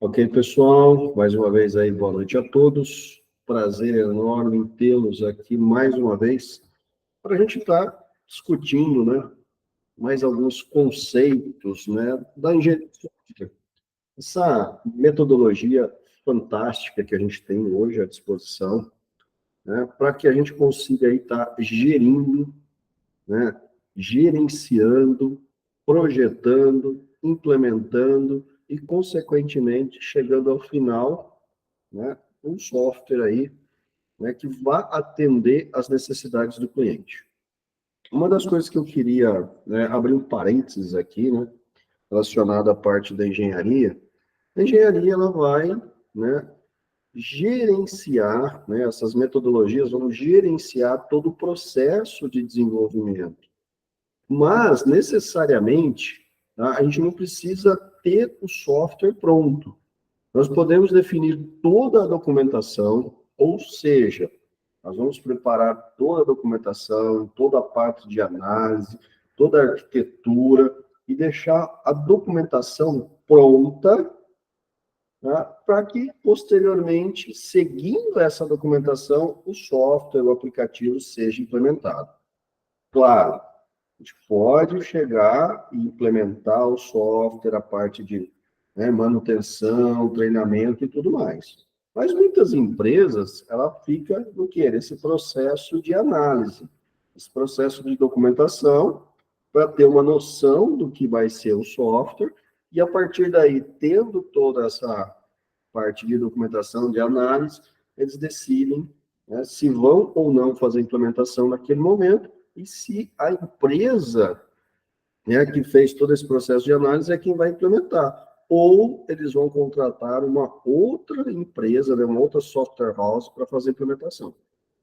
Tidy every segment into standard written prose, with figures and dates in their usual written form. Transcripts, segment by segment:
Ok, pessoal, mais uma vez aí, boa noite a todos. Prazer enorme em tê-los aqui mais uma vez para a gente estar discutindo, né, mais alguns conceitos, né, da engenharia de software. Essa metodologia fantástica que a gente tem hoje à disposição, né, para que a gente consiga aí estar gerindo, né, gerenciando, projetando, implementando e, consequentemente, chegando ao final, né, um software aí, né, que vá atender às necessidades do cliente. Uma das coisas que eu queria, né, abrir um parênteses aqui, né, relacionado à parte da engenharia, a engenharia ela vai, né, gerenciar, né, essas metodologias vão gerenciar todo o processo de desenvolvimento. Mas, necessariamente, tá, a gente não precisa ter o software pronto. Nós podemos definir toda a documentação, ou seja, nós vamos preparar toda a documentação, toda a parte de análise, toda a arquitetura, e deixar a documentação pronta, tá, para que, posteriormente, seguindo essa documentação, o software, o aplicativo seja implementado. Claro, a gente pode chegar e implementar o software, a parte de, né, manutenção, treinamento e tudo mais. Mas muitas empresas, ela fica no quê? Nesse processo de análise, esse processo de documentação, para ter uma noção do que vai ser o software, e a partir daí, tendo toda essa parte de documentação, de análise, eles decidem, né, se vão ou não fazer a implementação naquele momento, e se a empresa, né, que fez todo esse processo de análise é quem vai implementar. Ou eles vão contratar uma outra empresa, né, uma outra software house para fazer a implementação.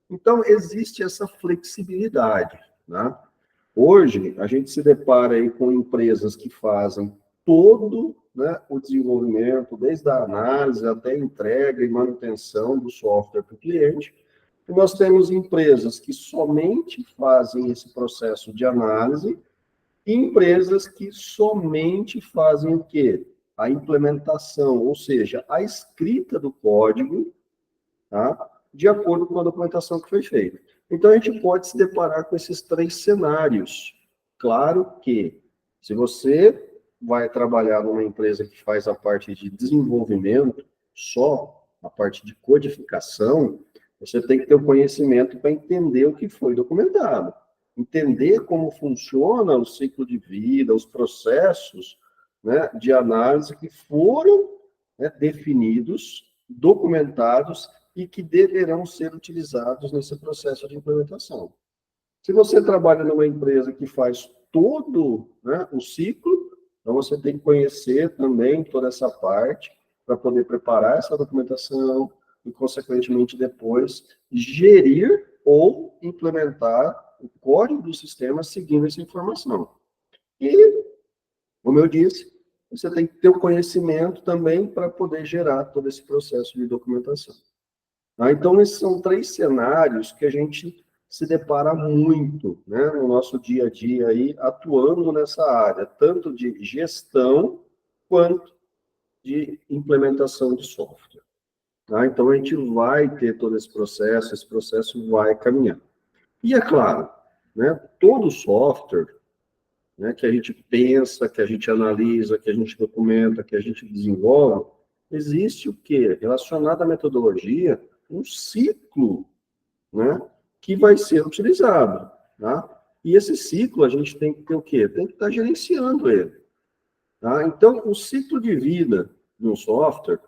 Então, existe essa flexibilidade, né? Hoje, a gente se depara aí com empresas que fazem todo, né, o desenvolvimento, desde a análise até a entrega e manutenção do software para o cliente. E nós temos empresas que somente fazem esse processo de análise e empresas que somente fazem o quê? A implementação, ou seja, a escrita do código, tá, de acordo com a documentação que foi feita. Então, a gente pode se deparar com esses três cenários. Claro que, se você vai trabalhar numa empresa que faz a parte de desenvolvimento, só a parte de codificação, você tem que ter o conhecimento para entender o que foi documentado. Entender como funciona o ciclo de vida, os processos, né, de análise que foram, né, definidos, documentados e que deverão ser utilizados nesse processo de implementação. Se você trabalha numa empresa que faz todo, né, o ciclo, então você tem que conhecer também toda essa parte para poder preparar essa documentação e, consequentemente, depois gerir ou implementar o código do sistema seguindo essa informação. E, como eu disse, você tem que ter o conhecimento também para poder gerar todo esse processo de documentação. Então, esses são três cenários que a gente se depara muito, né, no nosso dia a dia, aí, atuando nessa área, tanto de gestão quanto de implementação de software. Tá? Então, a gente vai ter todo esse processo vai caminhar. E é claro, né, todo software, né, que a gente pensa, que a gente analisa, que a gente documenta, que a gente desenvolve, existe o quê? Relacionado à metodologia, um ciclo, né, que vai ser utilizado, tá? E esse ciclo a gente tem que ter o quê? Tem que estar gerenciando ele, tá? Então, o ciclo de vida de um software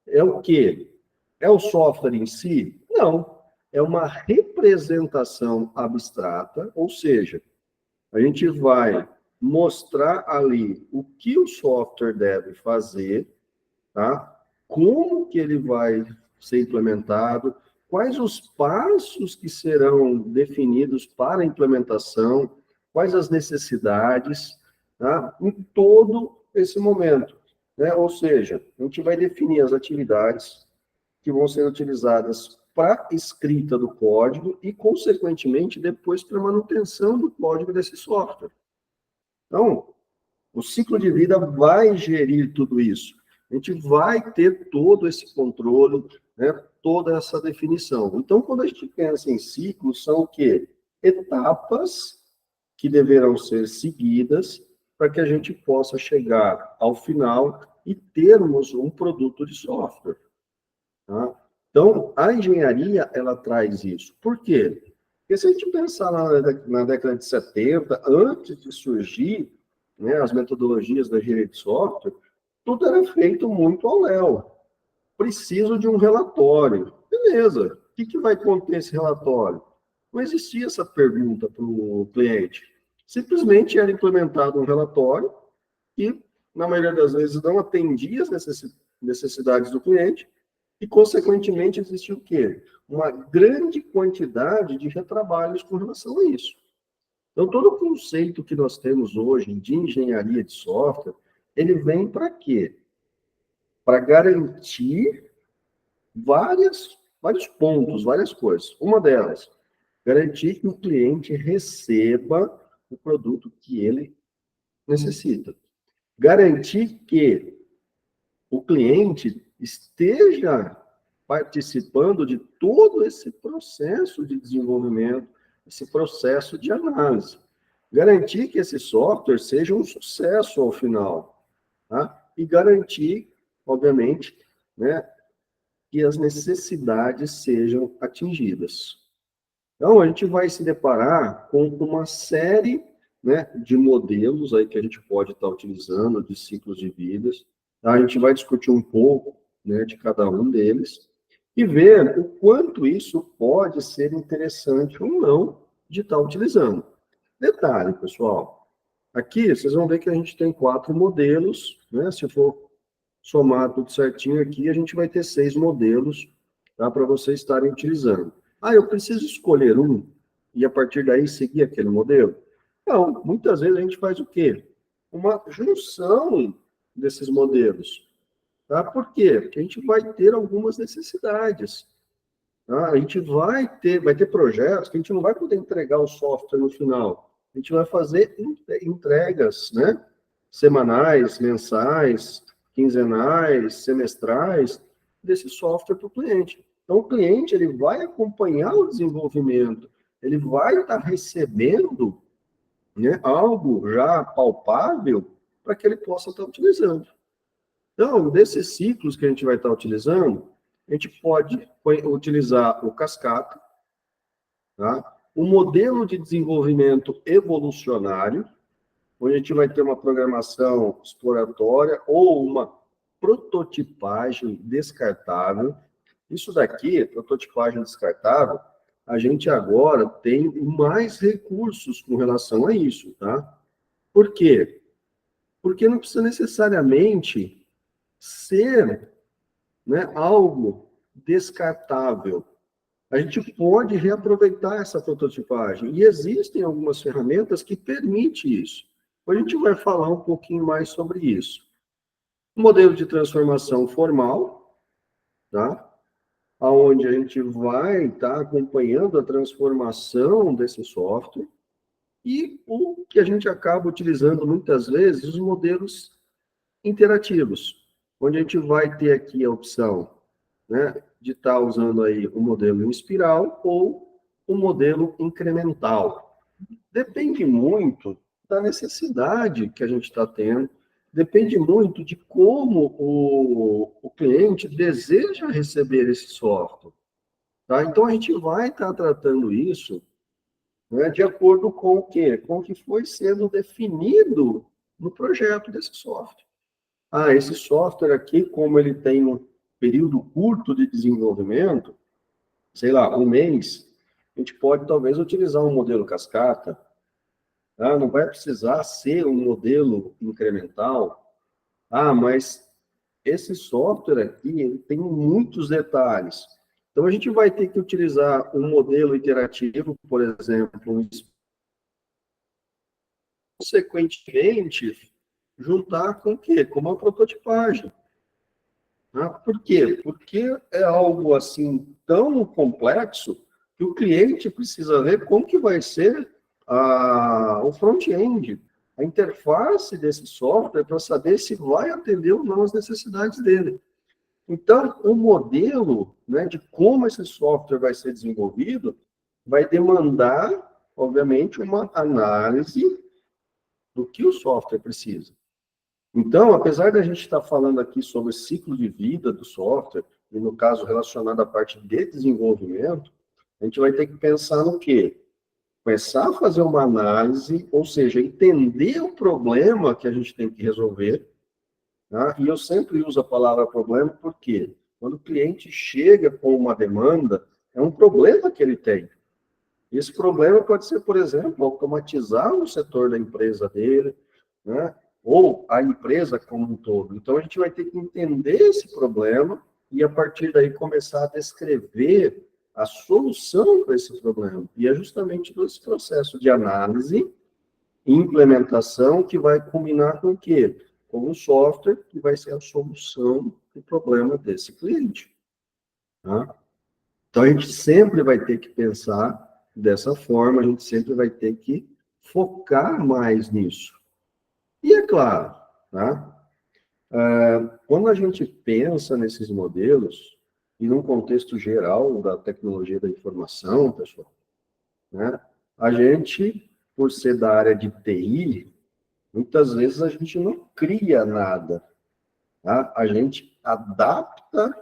é o quê? É o software em si? Não. É uma representação abstrata, ou seja, a gente vai mostrar ali o que o software deve fazer, tá? Como que ele vai ser implementado, quais os passos que serão definidos para a implementação, quais as necessidades, tá? Em todo esse momento, né? Ou seja, a gente vai definir as atividades que vão ser utilizadas para escrita do código e, consequentemente, depois para manutenção do código desse software. Então, o ciclo de vida vai gerir tudo isso. a gente vai ter todo esse controle, né, toda essa definição. Então, quando a gente pensa em ciclos, são o quê? Etapas que deverão ser seguidas para que a gente possa chegar ao final e termos um produto de software. Tá? Então, a engenharia, ela traz isso. Por quê? Porque se a gente pensar na década de 70, antes de surgir, né, as metodologias da engenharia de software, tudo era feito muito ao léu. Preciso de um relatório. Beleza. O que vai conter esse relatório? Não existia essa pergunta para o cliente. Simplesmente era implementado um relatório que, na maioria das vezes, não atendia as necessidades do cliente e, consequentemente, existia o quê? Uma grande quantidade de retrabalhos com relação a isso. Então, todo o conceito que nós temos hoje de engenharia de software, ele vem para quê? Para garantir vários pontos, várias coisas. Uma delas, garantir que o cliente receba o produto que ele necessita. Garantir que o cliente esteja participando de todo esse processo de desenvolvimento, esse processo de análise. Garantir que esse software seja um sucesso ao final. Tá? E garantir, obviamente, né, que as necessidades sejam atingidas. Então, a gente vai se deparar com uma série, né, de modelos aí que a gente pode estar utilizando, de ciclos de vidas. Tá? A gente vai discutir um pouco, né, de cada um deles e ver o quanto isso pode ser interessante ou não de estar utilizando. Detalhe, pessoal, aqui vocês vão ver que a gente tem 4 modelos, né? Se for somar tudo certinho aqui, a gente vai ter 6 modelos, tá, para vocês estarem utilizando. Ah, eu preciso escolher um e a partir daí seguir aquele modelo? Não, muitas vezes a gente faz o quê? Uma junção desses modelos. Tá? Por quê? Porque a gente vai ter algumas necessidades. Tá? A gente vai ter projetos que a gente não vai poder entregar o software no final. A gente vai fazer entregas, né? Semanais, mensais, quinzenais, semestrais, desse software para o cliente. Então, o cliente ele vai acompanhar o desenvolvimento, ele vai estar recebendo, né, algo já palpável para que ele possa estar utilizando. Então, desses ciclos que a gente vai estar utilizando, a gente pode utilizar o cascata, tá? O modelo de desenvolvimento evolucionário, onde a gente vai ter uma programação exploratória ou uma prototipagem descartável. Isso daqui, prototipagem descartável, a gente agora tem mais recursos com relação a isso, tá? Por quê? Porque não precisa necessariamente ser, né, algo descartável. A gente pode reaproveitar essa prototipagem. E existem algumas ferramentas que permitem isso. Hoje a gente vai falar um pouquinho mais sobre isso. O modelo de transformação formal, tá? Onde a gente vai estar acompanhando a transformação desse software. E o que a gente acaba utilizando muitas vezes, os modelos interativos, onde a gente vai ter aqui a opção, né, de estar usando aí o modelo em espiral ou o modelo incremental. Depende muito da necessidade que a gente está tendo, depende muito de como o cliente deseja receber esse software. Tá? Então, a gente vai estar tratando isso, né, de acordo com o quê? Com o que foi sendo definido no projeto desse software. Ah, esse software aqui, como ele tem um período curto de desenvolvimento, sei lá, um mês, a gente pode talvez utilizar um modelo cascata, tá? Não vai precisar ser um modelo incremental. Ah, mas esse software aqui, ele tem muitos detalhes. Então, a gente vai ter que utilizar um modelo iterativo, por exemplo, consequentemente, juntar com o quê? Com uma prototipagem. Por quê? Porque é algo assim tão complexo que o cliente precisa ver como que vai ser o front-end. a interface desse software para saber se vai atender ou não as necessidades dele. Então, o modelo, né, de como esse software vai ser desenvolvido vai demandar, obviamente, uma análise do que o software precisa. Então, apesar da gente estar falando aqui sobre o ciclo de vida do software, e no caso relacionado à parte de desenvolvimento, a gente vai ter que pensar no quê? Começar a fazer uma análise, ou seja, entender o problema que a gente tem que resolver, tá? E eu sempre uso a palavra problema porque quando o cliente chega com uma demanda, é um problema que ele tem. Esse problema pode ser, por exemplo, automatizar o setor da empresa dele, né? Ou a empresa como um todo. Então, a gente vai ter que entender esse problema e, a partir daí, começar a descrever a solução para esse problema. E é justamente esse processo de análise e implementação que vai culminar com o quê? Com um software que vai ser a solução do problema desse cliente. Tá? Então, a gente sempre vai ter que pensar dessa forma, a gente sempre vai ter que focar mais nisso. E é claro, tá? Quando a gente pensa nesses modelos, e num contexto geral da tecnologia da informação, pessoal, né? A gente, por ser da área de TI, muitas vezes a gente não cria nada, tá? A gente adapta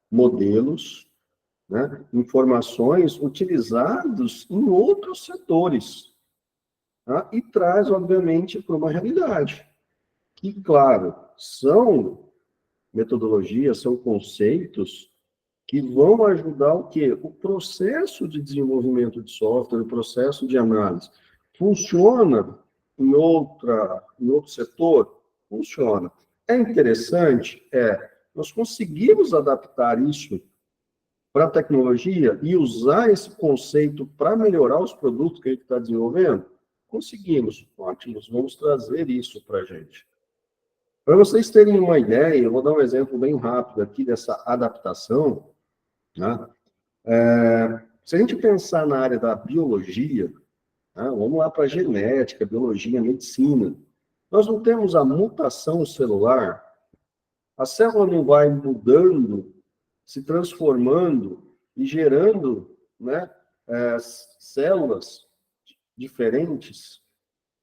modelos, né? Informações utilizados em outros setores, tá? E traz, obviamente, para uma realidade. Que, claro, são metodologias, são conceitos que vão ajudar o quê? O processo de desenvolvimento de software, o processo de análise. Funciona em outro setor? Funciona. É interessante? É. Nós conseguimos adaptar isso para a tecnologia e usar esse conceito para melhorar os produtos que a gente está desenvolvendo? Conseguimos. Ótimo, vamos trazer isso para a gente. Para vocês terem uma ideia, eu vou dar um exemplo bem rápido aqui dessa adaptação, né? Se a gente pensar na área da biologia, né? Vamos lá para a genética, biologia, medicina. Nós não temos a mutação celular, a célula não vai mudando, se transformando e gerando, né, células diferentes.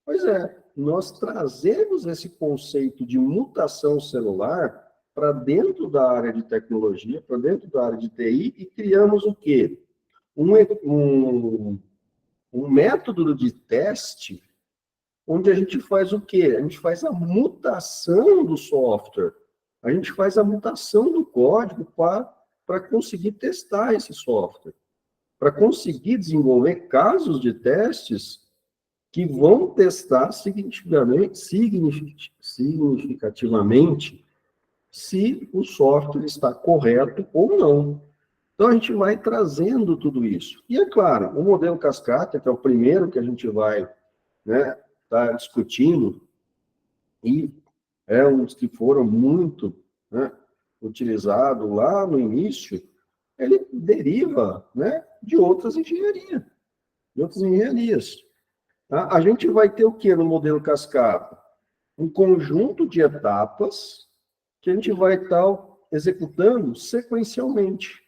Pois é, nós trazemos esse conceito de mutação celular para dentro da área de tecnologia, para dentro da área de TI, e criamos o quê? Um método de teste onde a gente faz o quê? A gente faz a mutação do software, a gente faz a mutação do código para conseguir testar esse software, para conseguir desenvolver casos de testes que vão testar significativamente se o software está correto ou não. Então, a gente vai trazendo tudo isso. E, é claro, o modelo cascata, que é o primeiro que a gente vai, né, tá discutindo, e é um dos que foram muito, né, utilizado lá no início, ele deriva, né, de outras engenharias. Tá? A gente vai ter o que no modelo cascata? Um conjunto de etapas que a gente vai estar executando sequencialmente.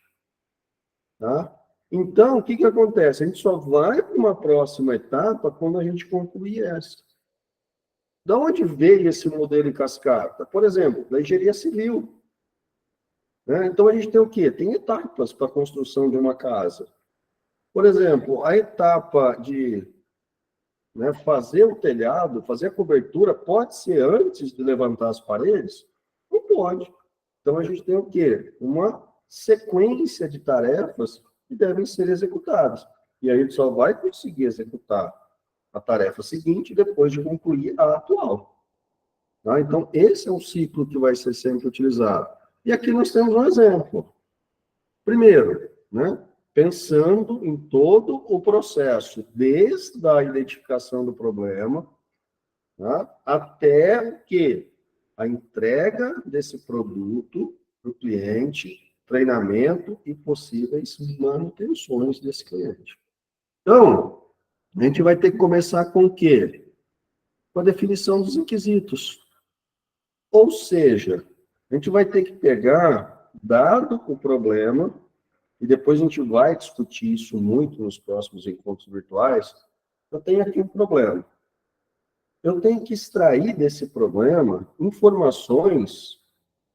Tá? Então, o que acontece? A gente só vai para uma próxima etapa quando a gente concluir essa. Da onde veio esse modelo em cascata? Por exemplo, da engenharia civil. Né? Então, a gente tem o quê? Tem etapas para a construção de uma casa. Por exemplo, a etapa de, né, fazer o telhado, fazer a cobertura, pode ser antes de levantar as paredes? Não pode. Então, a gente tem o quê? Uma sequência de tarefas que devem ser executadas. E aí, a gente só vai conseguir executar a tarefa seguinte depois de concluir a atual. Tá? Então, esse é um ciclo que vai ser sempre utilizado. E aqui nós temos um exemplo. Primeiro, né, pensando em todo o processo, desde a identificação do problema, tá, até o quê? A entrega desse produto para o cliente, treinamento e possíveis manutenções desse cliente. Então, a gente vai ter que começar com o quê? com a definição dos requisitos. Ou seja, a gente vai ter que pegar, dado o problema, e depois a gente vai discutir isso muito nos próximos encontros virtuais, eu tenho aqui um problema. Eu tenho que extrair desse problema informações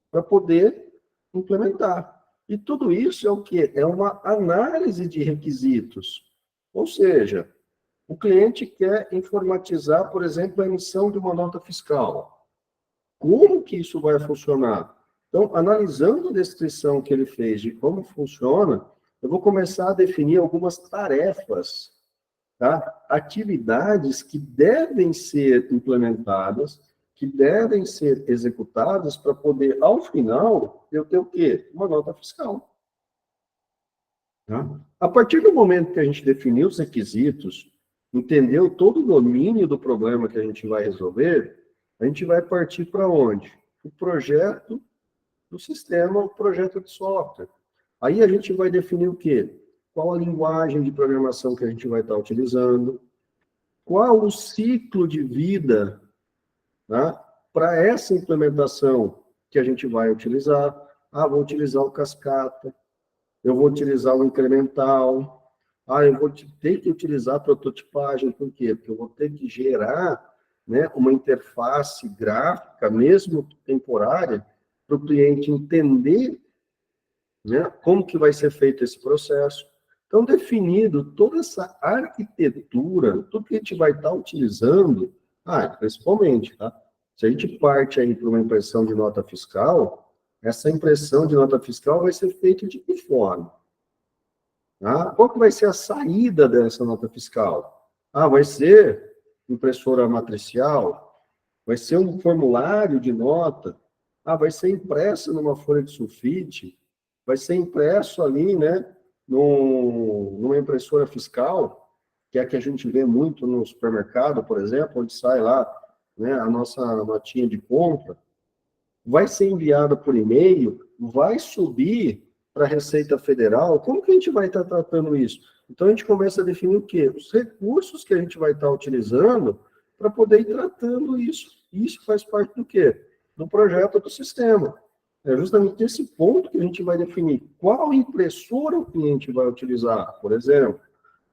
para poder implementar. E tudo isso é o quê? É uma análise de requisitos. Ou seja, o cliente quer informatizar, por exemplo, a emissão de uma nota fiscal. Como que isso vai funcionar? Então, analisando a descrição que ele fez de como funciona, eu vou começar a definir algumas tarefas, tá? Atividades que devem ser implementadas, que devem ser executadas para poder, ao final, eu ter o quê? Uma nota fiscal. Tá? A partir do momento que a gente definiu os requisitos, entendeu todo o domínio do problema que a gente vai resolver, a gente vai partir para onde? O projeto do sistema, o projeto de software. Aí a gente vai definir o quê? Qual a linguagem de programação que a gente vai estar utilizando, qual o ciclo de vida, tá, para essa implementação que a gente vai utilizar. Ah, vou utilizar o cascata, eu vou utilizar o incremental, eu vou ter que utilizar a prototipagem, por quê? Porque eu vou ter que gerar, né, uma interface gráfica, mesmo temporária, para o cliente entender, né, como que vai ser feito esse processo. Então, definido toda essa arquitetura, tudo que a gente vai estar utilizando, principalmente, tá? Se a gente parte aí para uma impressão de nota fiscal, essa impressão de nota fiscal vai ser feita de que forma? Tá? Qual que vai ser a saída dessa nota fiscal? Vai ser impressora matricial? Vai ser um formulário de nota? Vai ser impresso numa folha de sulfite? Vai ser impresso ali, né, numa impressora fiscal, que é a que a gente vê muito no supermercado, por exemplo, onde sai lá, né, a nossa notinha de compra, vai ser enviada por e-mail, vai subir para a Receita Federal. Como que a gente vai estar tratando isso? Então, a gente começa a definir o quê? Os recursos que a gente vai estar utilizando para poder ir tratando isso. Isso faz parte do quê? Do projeto do sistema. É justamente nesse ponto que a gente vai definir qual impressora o cliente vai utilizar, por exemplo.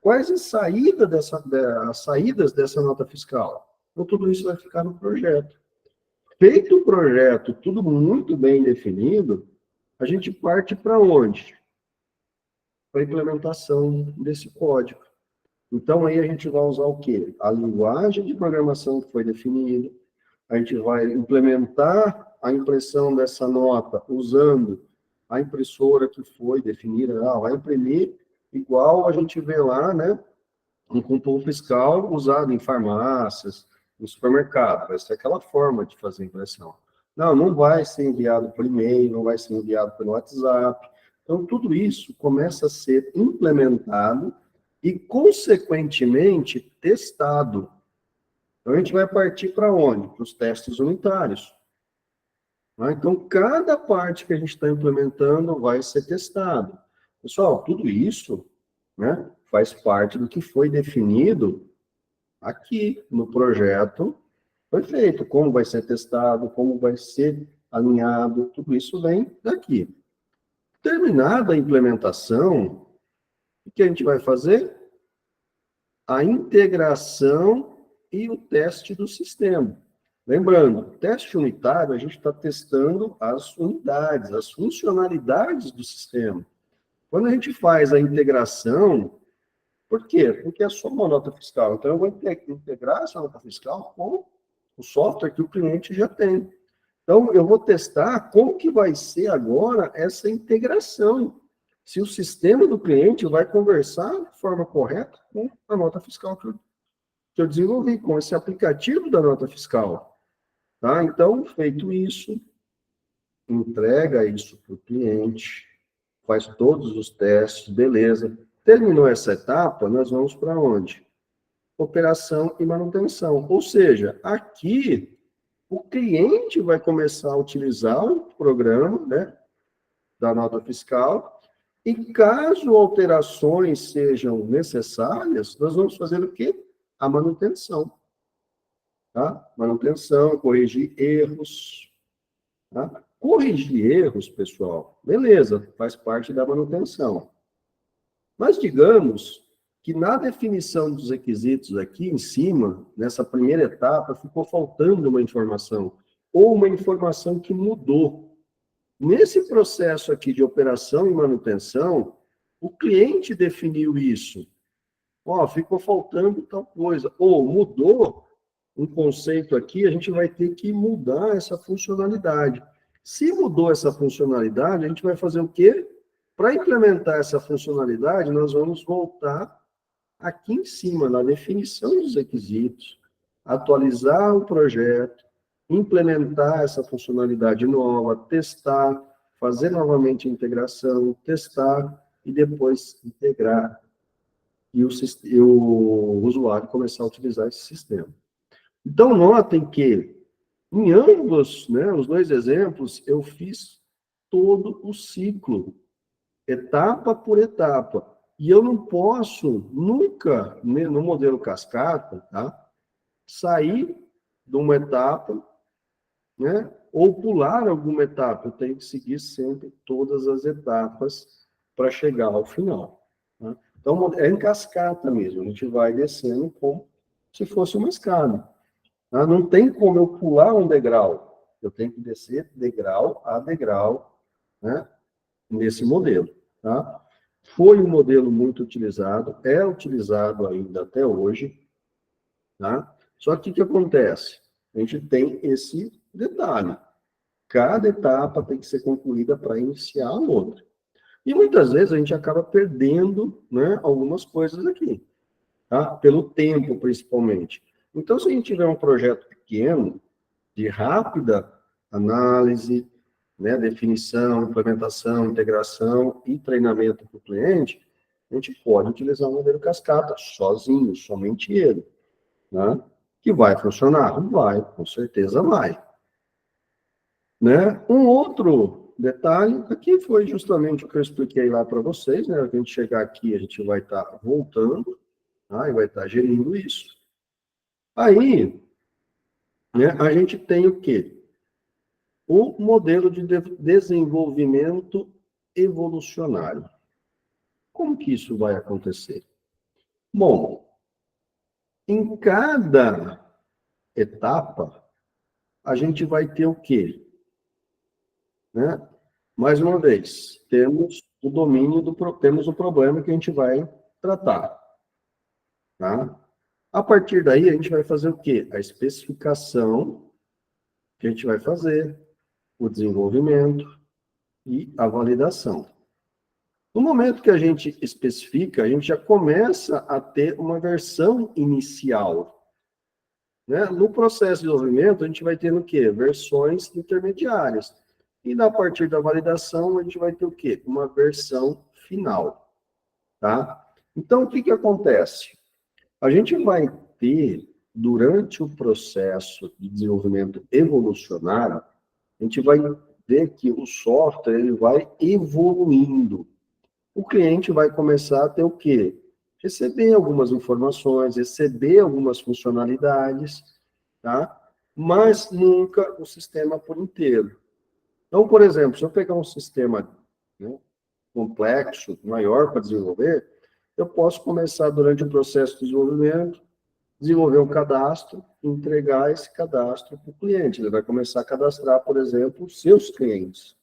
Quais as saídas dessa nota fiscal? Então, tudo isso vai ficar no projeto. Feito o projeto, tudo muito bem definido, a gente parte para onde? Para a implementação desse código. Então, aí a gente vai usar o quê? A linguagem de programação que foi definida, a gente vai implementar a impressão dessa nota usando a impressora que foi definida, vai imprimir igual a gente vê lá, né, um cupom fiscal usado em farmácias, no supermercado, vai ser aquela forma de fazer impressão. Não vai ser enviado por e-mail, não vai ser enviado pelo WhatsApp. Então, tudo isso começa a ser implementado e, consequentemente, testado. Então, a gente vai partir para onde? Para os testes unitários. Então, cada parte que a gente está implementando vai ser testado. Pessoal, tudo isso, né, faz parte do que foi definido aqui no projeto. Foi feito, como vai ser testado, como vai ser alinhado, tudo isso vem daqui. Terminada a implementação, o que a gente vai fazer? A integração e o teste do sistema. Lembrando, teste unitário, a gente está testando as unidades, as funcionalidades do sistema. Quando a gente faz a integração, por quê? Porque é só uma nota fiscal. Então, eu vou integrar essa nota fiscal com o software que o cliente já tem. Então, eu vou testar como que vai ser agora essa integração. Se o sistema do cliente vai conversar de forma correta com a nota fiscal que eu desenvolvi, com esse aplicativo da nota fiscal. Tá? Então, feito isso, entrega isso para o cliente, faz todos os testes, beleza. Terminou essa etapa, nós vamos para onde? Operação e manutenção. Ou seja, aqui o cliente vai começar a utilizar o programa, né, da nota fiscal, e caso alterações sejam necessárias, nós vamos fazer o quê? A manutenção. tá? Manutenção, corrigir erros, tá? Corrigir erros, pessoal, beleza, faz parte da manutenção. Mas digamos que na definição dos requisitos aqui em cima, nessa primeira etapa, ficou faltando uma informação, ou uma informação que mudou. Nesse processo aqui de operação e manutenção, o cliente definiu isso. Ó, ficou faltando tal coisa. Ou mudou um conceito aqui, a gente vai ter que mudar essa funcionalidade. Se mudou essa funcionalidade, a gente vai fazer o quê? Para implementar essa funcionalidade, nós vamos voltar aqui em cima, na definição dos requisitos, atualizar o projeto, implementar essa funcionalidade nova, testar, fazer novamente a integração, testar e depois integrar e o usuário começar a utilizar esse sistema. Então, notem que em ambos, né, os dois exemplos, eu fiz todo o ciclo, etapa por etapa. E eu não posso nunca, no modelo cascata, tá, sair de uma etapa, né, ou pular alguma etapa. Eu tenho que seguir sempre todas as etapas para chegar ao final. Tá? Então, é em cascata mesmo. A gente vai descendo como se fosse uma escada. Tá? Não tem como eu pular um degrau. Eu tenho que descer degrau a degrau, né, nesse modelo. Tá? Foi um modelo muito utilizado, é utilizado ainda até hoje, tá? Só que o que acontece? A gente tem esse detalhe. Cada etapa tem que ser concluída para iniciar a outra. E muitas vezes a gente acaba perdendo, né, algumas coisas aqui, tá? Pelo tempo, principalmente. Então, se a gente tiver um projeto pequeno, de rápida análise, né, definição, implementação, integração e treinamento para o cliente, a gente pode utilizar o modelo cascata sozinho, somente ele. Né? Que vai funcionar? Vai, com certeza vai. Né? Um outro detalhe, aqui foi justamente o que eu expliquei lá para vocês, né? A gente chegar aqui, a gente vai estar voltando, tá? E vai estar gerindo isso. Aí, né, a gente tem o quê? O modelo de desenvolvimento evolucionário. Como que isso vai acontecer? Bom, em cada etapa, a gente vai ter o quê? Né? Mais uma vez, temos o domínio temos o problema que a gente vai tratar. Tá? A partir daí, a gente vai fazer o quê? A especificação que a gente vai fazer, o desenvolvimento e a validação. No momento que a gente especifica, a gente já começa a ter uma versão inicial. Né? No processo de desenvolvimento, a gente vai ter o quê? Versões intermediárias. E a partir da validação, a gente vai ter o quê? Uma versão final. Tá? Então, o que acontece? A gente vai ter, durante o processo de desenvolvimento evolucionário, a gente vai ver que o software ele vai evoluindo. O cliente vai começar a ter o quê? Receber algumas informações, receber algumas funcionalidades, tá? Mas nunca o sistema por inteiro. Então, por exemplo, se eu pegar um sistema, né, complexo, maior para desenvolver, eu posso começar durante o processo de desenvolvimento, desenvolver um cadastro, entregar esse cadastro para o cliente. Ele vai começar a cadastrar, por exemplo, os seus clientes.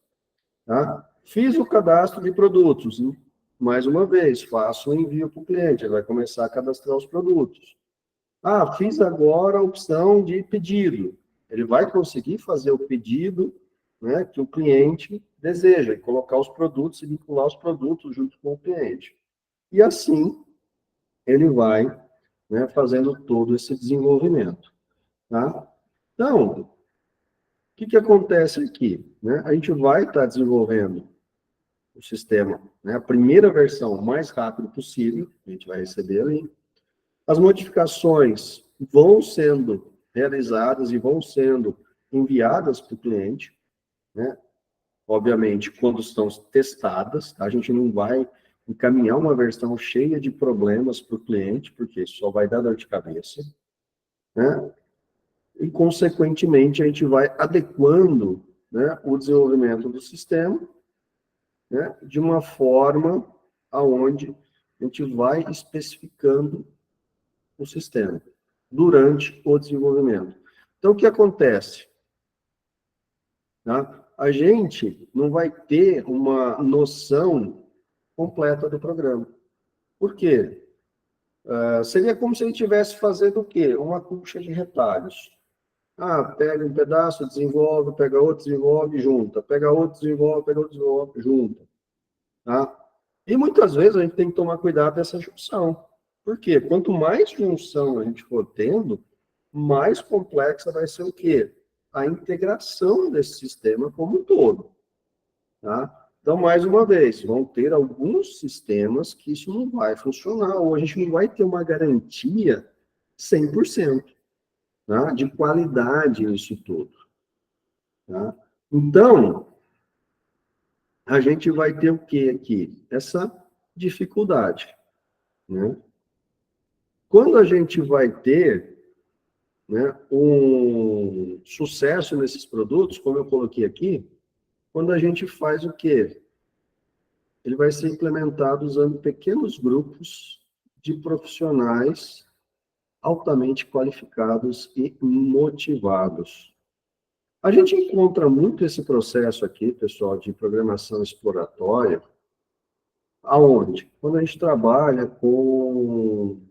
Tá? Fiz o cadastro de produtos. Mais uma vez, faço o envio para o cliente. Ele vai começar a cadastrar os produtos. Ah, fiz agora a opção de pedido. Ele vai conseguir fazer o pedido, né, que o cliente deseja, e colocar os produtos e vincular os produtos junto com o cliente. E assim, ele vai, né, fazendo todo esse desenvolvimento. Tá? Então, o que acontece aqui? Né? A gente vai estar desenvolvendo o sistema, né, a primeira versão o mais rápido possível, a gente vai receber ali. As modificações vão sendo realizadas e vão sendo enviadas para o cliente, né? Obviamente, quando estão testadas, tá? A gente não vai encaminhar uma versão cheia de problemas para o cliente, porque isso só vai dar dor de cabeça, né? e, consequentemente, a gente vai adequando, né, o desenvolvimento do sistema, né, de uma forma aonde a gente vai especificando o sistema durante o desenvolvimento. Então, o que acontece? Tá? A gente não vai ter uma noção completa do programa. Por quê? Seria como se a gente estivesse fazendo o quê? Uma colcha de retalhos. Pega um pedaço, desenvolve, pega outro, desenvolve, junta. Pega outro, desenvolve, pega outro, desenvolve, junta. Tá? E muitas vezes a gente tem que tomar cuidado dessa junção. Por quê? Quanto mais junção a gente for tendo, mais complexa vai ser o quê? A integração desse sistema como um todo. Tá? Então, mais uma vez, vão ter alguns sistemas que isso não vai funcionar, ou a gente não vai ter uma garantia 100%, tá? De qualidade nisso tudo. Tá? Então, a gente vai ter o que aqui? Essa dificuldade. Né? Quando a gente vai ter, né, um sucesso nesses produtos, como eu coloquei aqui, quando a gente faz o quê? Ele vai ser implementado usando pequenos grupos de profissionais altamente qualificados e motivados. A gente encontra muito esse processo aqui, pessoal, de programação exploratória, aonde? Quando a gente trabalha com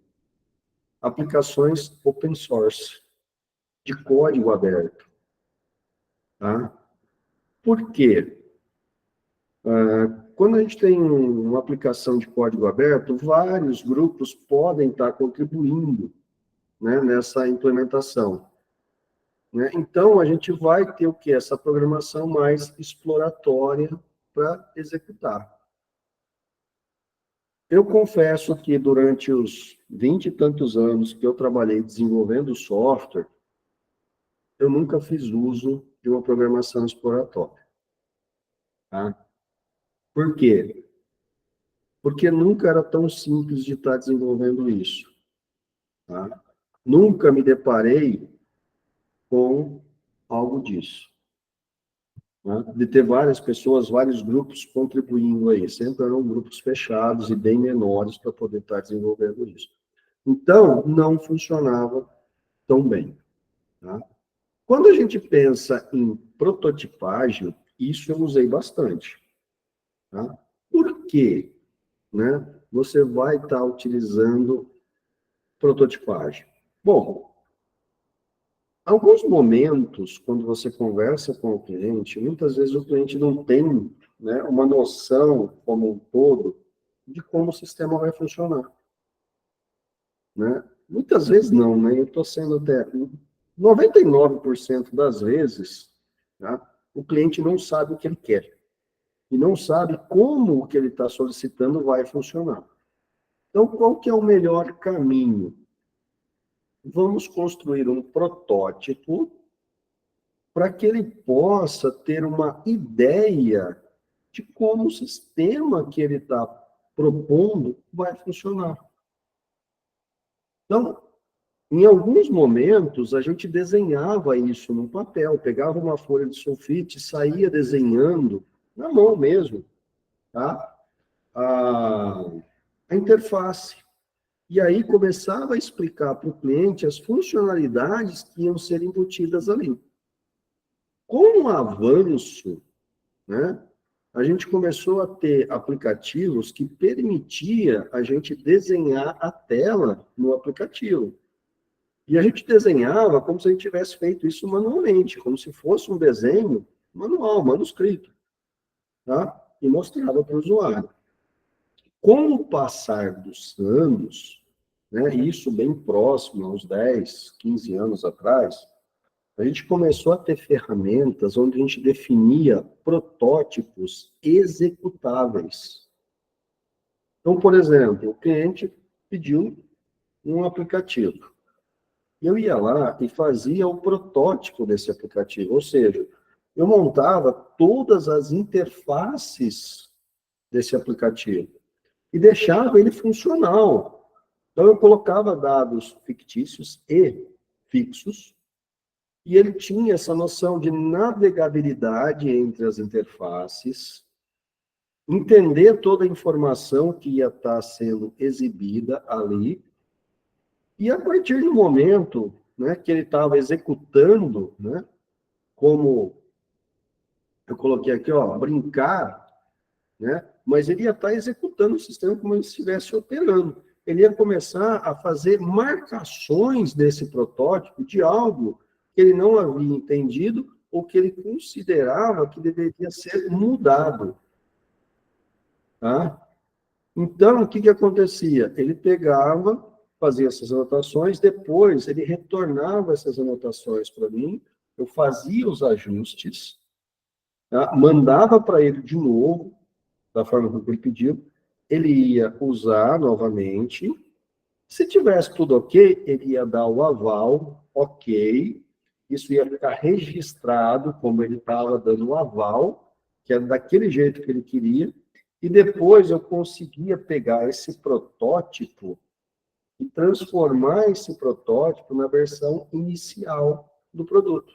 aplicações open source, de código aberto. Tá? Por quê? Quando a gente tem uma aplicação de código aberto, vários grupos podem estar contribuindo, né, nessa implementação. Né? Então, a gente vai ter o quê? Essa programação mais exploratória para executar. Eu confesso que durante os 20 e tantos anos que eu trabalhei desenvolvendo software, eu nunca fiz uso de uma programação exploratória. Tá? Por quê? Porque nunca era tão simples de estar desenvolvendo isso. Tá? Nunca me deparei com algo disso. Tá? De ter várias pessoas, vários grupos contribuindo aí. Sempre eram grupos fechados e bem menores para poder estar desenvolvendo isso. Então, não funcionava tão bem. Tá? Quando a gente pensa em prototipagem, isso eu usei bastante. Tá? Por quê? Né? Você vai estar utilizando prototipagem. Bom, alguns momentos, quando você conversa com o cliente, muitas vezes o cliente não tem, né, uma noção como um todo de como o sistema vai funcionar. Né? Muitas vezes não, né? Eu estou sendo até 99% das vezes, tá? O cliente não sabe o que ele quer e não sabe como o que ele está solicitando vai funcionar. Então, qual que é o melhor caminho? Vamos construir um protótipo para que ele possa ter uma ideia de como o sistema que ele está propondo vai funcionar. Então, em alguns momentos, a gente desenhava isso no papel, pegava uma folha de sulfite, saía desenhando, na mão mesmo, tá? A interface. E aí começava a explicar para o cliente as funcionalidades que iam ser embutidas ali. Com o avanço, né, a gente começou a ter aplicativos que permitia a gente desenhar a tela no aplicativo. E a gente desenhava como se a gente tivesse feito isso manualmente, como se fosse um desenho manual, manuscrito, tá? E mostrava para o usuário. Com o passar dos anos, né, isso bem próximo, aos 10, 15 anos atrás, a gente começou a ter ferramentas onde a gente definia protótipos executáveis. Então, por exemplo, o cliente pediu um aplicativo. Eu ia lá e fazia o protótipo desse aplicativo, ou seja, eu montava todas as interfaces desse aplicativo e deixava ele funcional. Então, eu colocava dados fictícios e fixos, E ele tinha essa noção de navegabilidade entre as interfaces, entender toda a informação que ia estar sendo exibida ali, e a partir do momento, né, que ele estava executando, né, como eu coloquei aqui, ó, brincar, né, mas ele ia estar executando o sistema como se estivesse operando. Ele ia começar a fazer marcações desse protótipo de algo que ele não havia entendido ou que ele considerava que deveria ser mudado. Tá? Então, o que, que acontecia? Ele pegava, fazia essas anotações, depois ele retornava essas anotações para mim, eu fazia os ajustes, tá? Mandava para ele de novo, da forma como ele pediu, ele ia usar novamente, se tivesse tudo ok, ele ia dar o aval, ok, isso ia ficar registrado como ele estava dando o aval, que era daquele jeito que ele queria, e depois eu conseguia pegar esse protótipo e transformar esse protótipo na versão inicial do produto.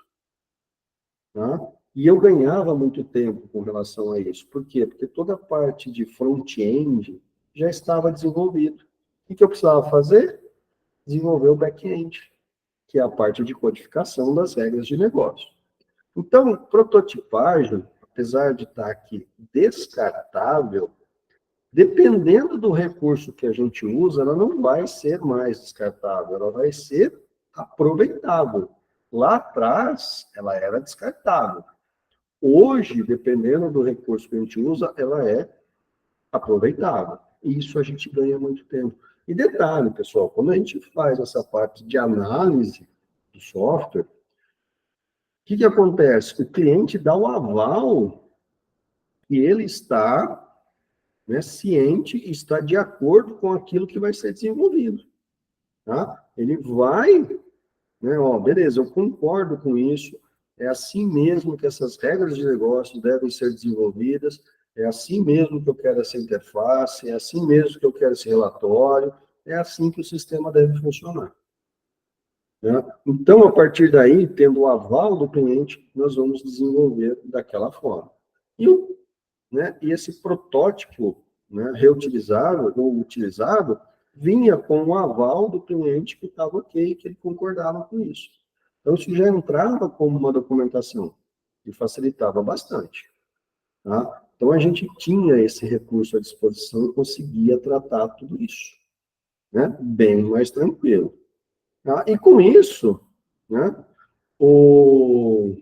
Tá? E eu ganhava muito tempo com relação a isso. Por quê? Porque toda a parte de front-end já estava desenvolvida. O que eu precisava fazer? Desenvolver o back-end, que é a parte de codificação das regras de negócio. Então, prototipagem, apesar de estar aqui descartável, dependendo do recurso que a gente usa, ela não vai ser mais descartável, ela vai ser aproveitável. Lá atrás, ela era descartável. Hoje, dependendo do recurso que a gente usa, ela é aproveitável. E isso a gente ganha muito tempo. E detalhe, pessoal, quando a gente faz essa parte de análise do software, o que, que acontece? O cliente dá o aval e ele está, né, ciente e está de acordo com aquilo que vai ser desenvolvido. Tá? Ele vai, né, ó, beleza, eu concordo com isso, é assim mesmo que essas regras de negócio devem ser desenvolvidas, é assim mesmo que eu quero essa interface, é assim mesmo que eu quero esse relatório, é assim que o sistema deve funcionar. Né? Então, a partir daí, tendo o aval do cliente, nós vamos desenvolver daquela forma. E esse protótipo, né, reutilizável ou utilizado, vinha com o aval do cliente que estava ok, que ele concordava com isso. Então, isso já entrava como uma documentação, e facilitava bastante. Tá? Então, a gente tinha esse recurso à disposição e conseguia tratar tudo isso, né, bem mais tranquilo. Tá? E com isso, né, o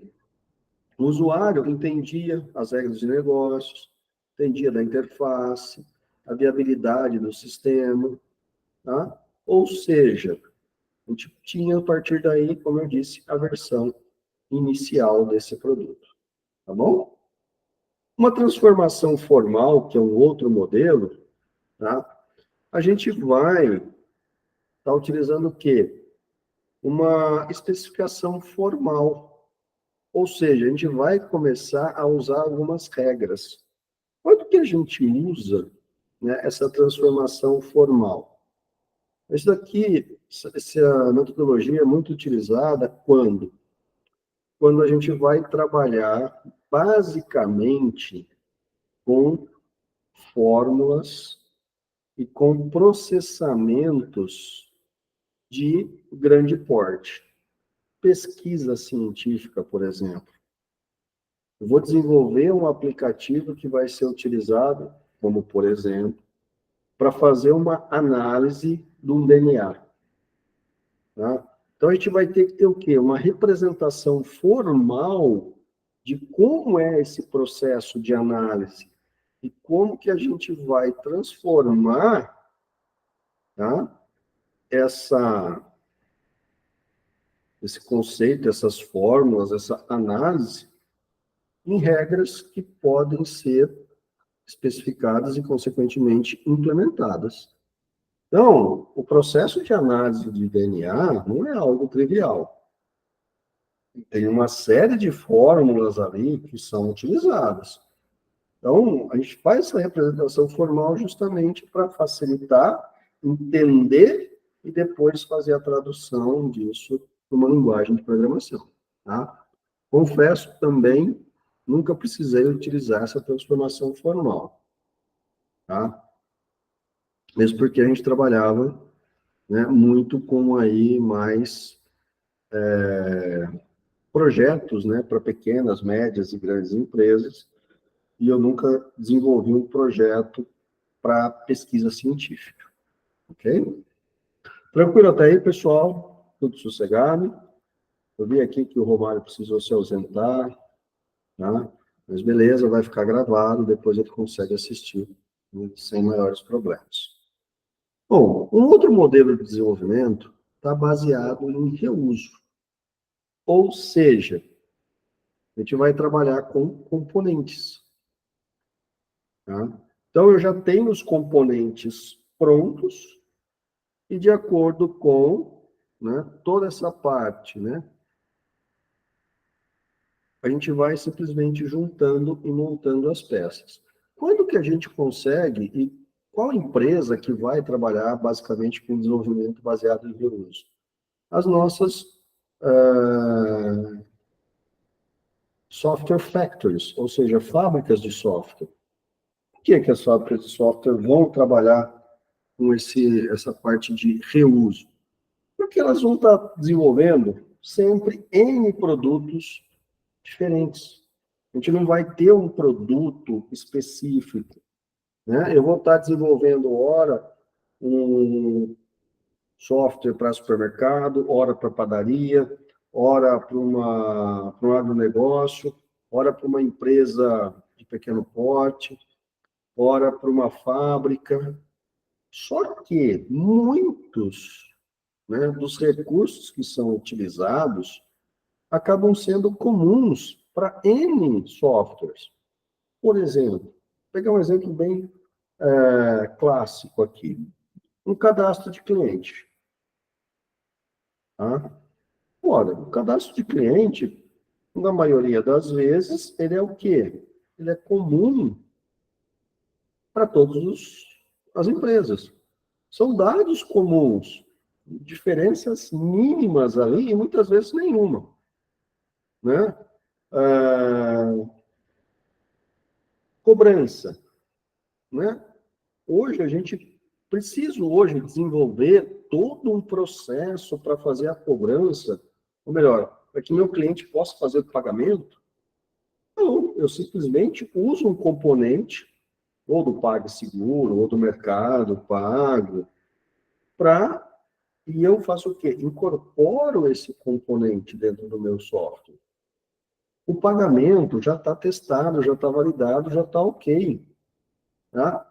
usuário entendia as regras de negócios, entendia da interface, a viabilidade do sistema, tá? Ou seja, a gente tinha, a partir daí, como eu disse, a versão inicial desse produto, tá bom? Uma transformação formal, que é um outro modelo, tá? A gente vai estar utilizando o quê? Uma especificação formal. Ou seja, a gente vai começar a usar algumas regras. Quando que a gente usa, né, essa transformação formal? Isso daqui, essa metodologia é muito utilizada quando? Quando a gente vai trabalhar basicamente com fórmulas e com processamentos de grande porte. Pesquisa científica, por exemplo. Eu vou desenvolver um aplicativo que vai ser utilizado, como por exemplo, para fazer uma análise de um DNA. Tá? Então, a gente vai ter que ter o quê? Uma representação formal de como é esse processo de análise e como que a gente vai transformar, tá, esse conceito, essas fórmulas, essa análise, em regras que podem ser especificadas e, consequentemente, implementadas. Então, o processo de análise de DNA não é algo trivial. Tem uma série de fórmulas ali que são utilizadas. Então, a gente faz essa representação formal justamente para facilitar, entender e depois fazer a tradução disso para uma linguagem de programação. tá? Confesso também, nunca precisei utilizar essa transformação formal, tá? Mesmo porque a gente trabalhava, né, muito com aí mais projetos, né, para pequenas, médias e grandes empresas, e eu nunca desenvolvi um projeto para pesquisa científica, ok? Tranquilo até aí, pessoal? Tudo sossegado? Eu vi aqui que o Romário precisou se ausentar, tá? Mas beleza, vai ficar gravado, depois ele consegue assistir, né, sem maiores problemas. Bom, um outro modelo de desenvolvimento está baseado em reuso, ou seja, a gente vai trabalhar com componentes, tá? Então, eu já tenho os componentes prontos e de acordo com, né, toda essa parte, né, a gente vai simplesmente juntando e montando as peças. Quando que a gente consegue e qual empresa que vai trabalhar basicamente com desenvolvimento baseado em reuso? As nossas software factories, ou seja, fábricas de software. Por que as fábricas de software vão trabalhar com essa parte de reuso? Porque elas vão estar desenvolvendo sempre N produtos diferentes. A gente não vai ter um produto específico, né? Eu vou estar desenvolvendo, ora, um software para supermercado, ora para padaria, ora para um agronegócio, ora para uma empresa de pequeno porte, ora para uma fábrica. Só que muitos, né, dos recursos que são utilizados acabam sendo comuns para N softwares. Por exemplo, vou pegar um exemplo bem clássico aqui. Um cadastro de cliente. Tá? Ora, o cadastro de cliente, na maioria das vezes, ele é o quê? Ele é comum para todas as empresas. São dados comuns, diferenças mínimas ali, e muitas vezes nenhuma. Né? Cobrança. Né? Hoje, a gente precisa hoje desenvolver todo um processo para fazer a cobrança, ou melhor, para que meu cliente possa fazer o pagamento. Não, eu simplesmente uso um componente, ou do PagSeguro, ou do Mercado Pago, e eu faço o quê? Incorporo esse componente dentro do meu software. O pagamento já está testado, já está validado, já está ok. Tá?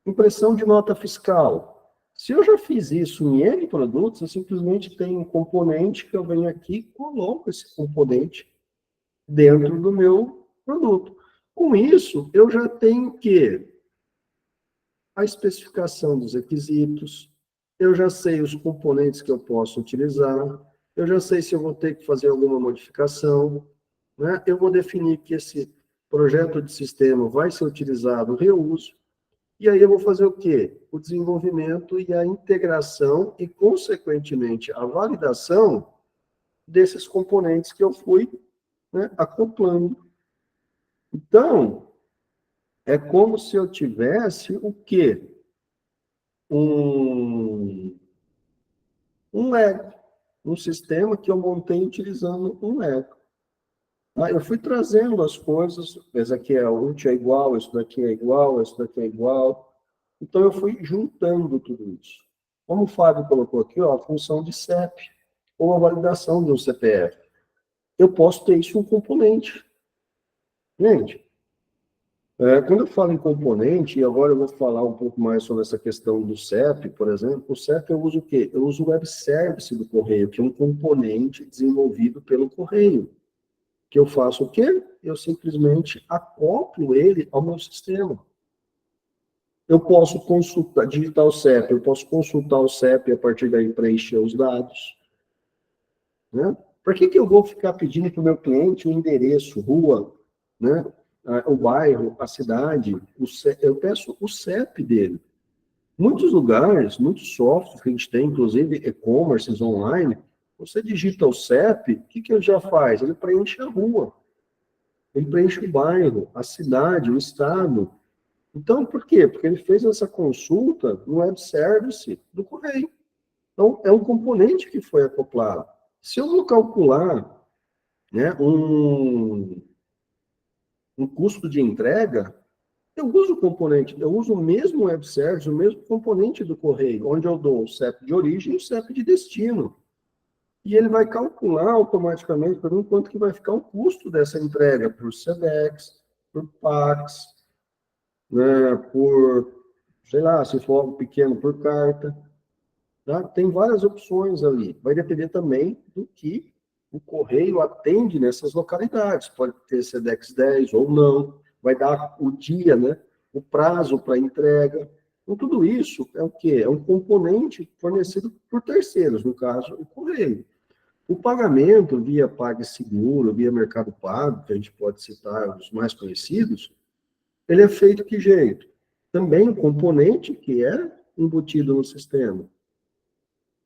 Impressão de nota fiscal. Se eu já fiz isso em N produtos, eu simplesmente tenho um componente que eu venho aqui e coloco esse componente dentro do meu produto. Com isso, eu já tenho que a especificação dos requisitos, eu já sei os componentes que eu posso utilizar, eu já sei se eu vou ter que fazer alguma modificação, né? Eu vou definir que esse projeto de sistema vai ser utilizado reuso, e aí eu vou fazer o quê? O desenvolvimento e a integração e, consequentemente, a validação desses componentes que eu fui, né, acoplando. Então, é como se eu tivesse o quê? Um Lego, um sistema que eu montei utilizando um Lego. Eu fui trazendo as coisas, esse aqui é útil, é igual, isso daqui é igual, isso daqui é igual. Então, eu fui juntando tudo isso. Como o Fábio colocou aqui, ó, a função de CEP, ou a validação de um CPF. Eu posso ter isso em um componente. Gente, quando eu falo em componente, e agora eu vou falar um pouco mais sobre essa questão do CEP, por exemplo, o CEP eu uso o quê? Eu uso o Web Service do Correio, que é um componente desenvolvido pelo Correio. Que eu faço o quê? Eu simplesmente acoplo ele ao meu sistema. Eu posso consultar, digitar o CEP, eu posso consultar o CEP e a partir daí preencher os dados. Né? Por que eu vou ficar pedindo para o meu cliente o endereço, rua, né? O bairro, a cidade? Eu peço o CEP dele. Muitos lugares, muitos softwares que a gente tem, inclusive e-commerces online, Você digita o CEP, o que ele já faz? Ele preenche a rua, ele preenche o bairro, a cidade, o estado. Então, por quê? Porque ele fez essa consulta no web service do correio. Então, é um componente que foi acoplado. Se eu vou calcular, né, um custo de entrega, eu uso o componente, eu uso o mesmo web service, o mesmo componente do correio, onde eu dou o CEP de origem e o CEP de destino. E ele vai calcular automaticamente para mim quanto que vai ficar o custo dessa entrega por SEDEX, por Pax, né, por, sei lá, se for algo pequeno, por carta. Tá? Tem várias opções ali. Vai depender também do que o correio atende nessas localidades. Pode ter SEDEX 10 ou não. Vai dar o dia, né? O prazo para entrega. Então, tudo isso é o quê? É um componente fornecido por terceiros, no caso, o correio. O pagamento via PagSeguro, via Mercado Pago, que a gente pode citar os mais conhecidos, ele é feito de que jeito? Também um componente que é embutido no sistema.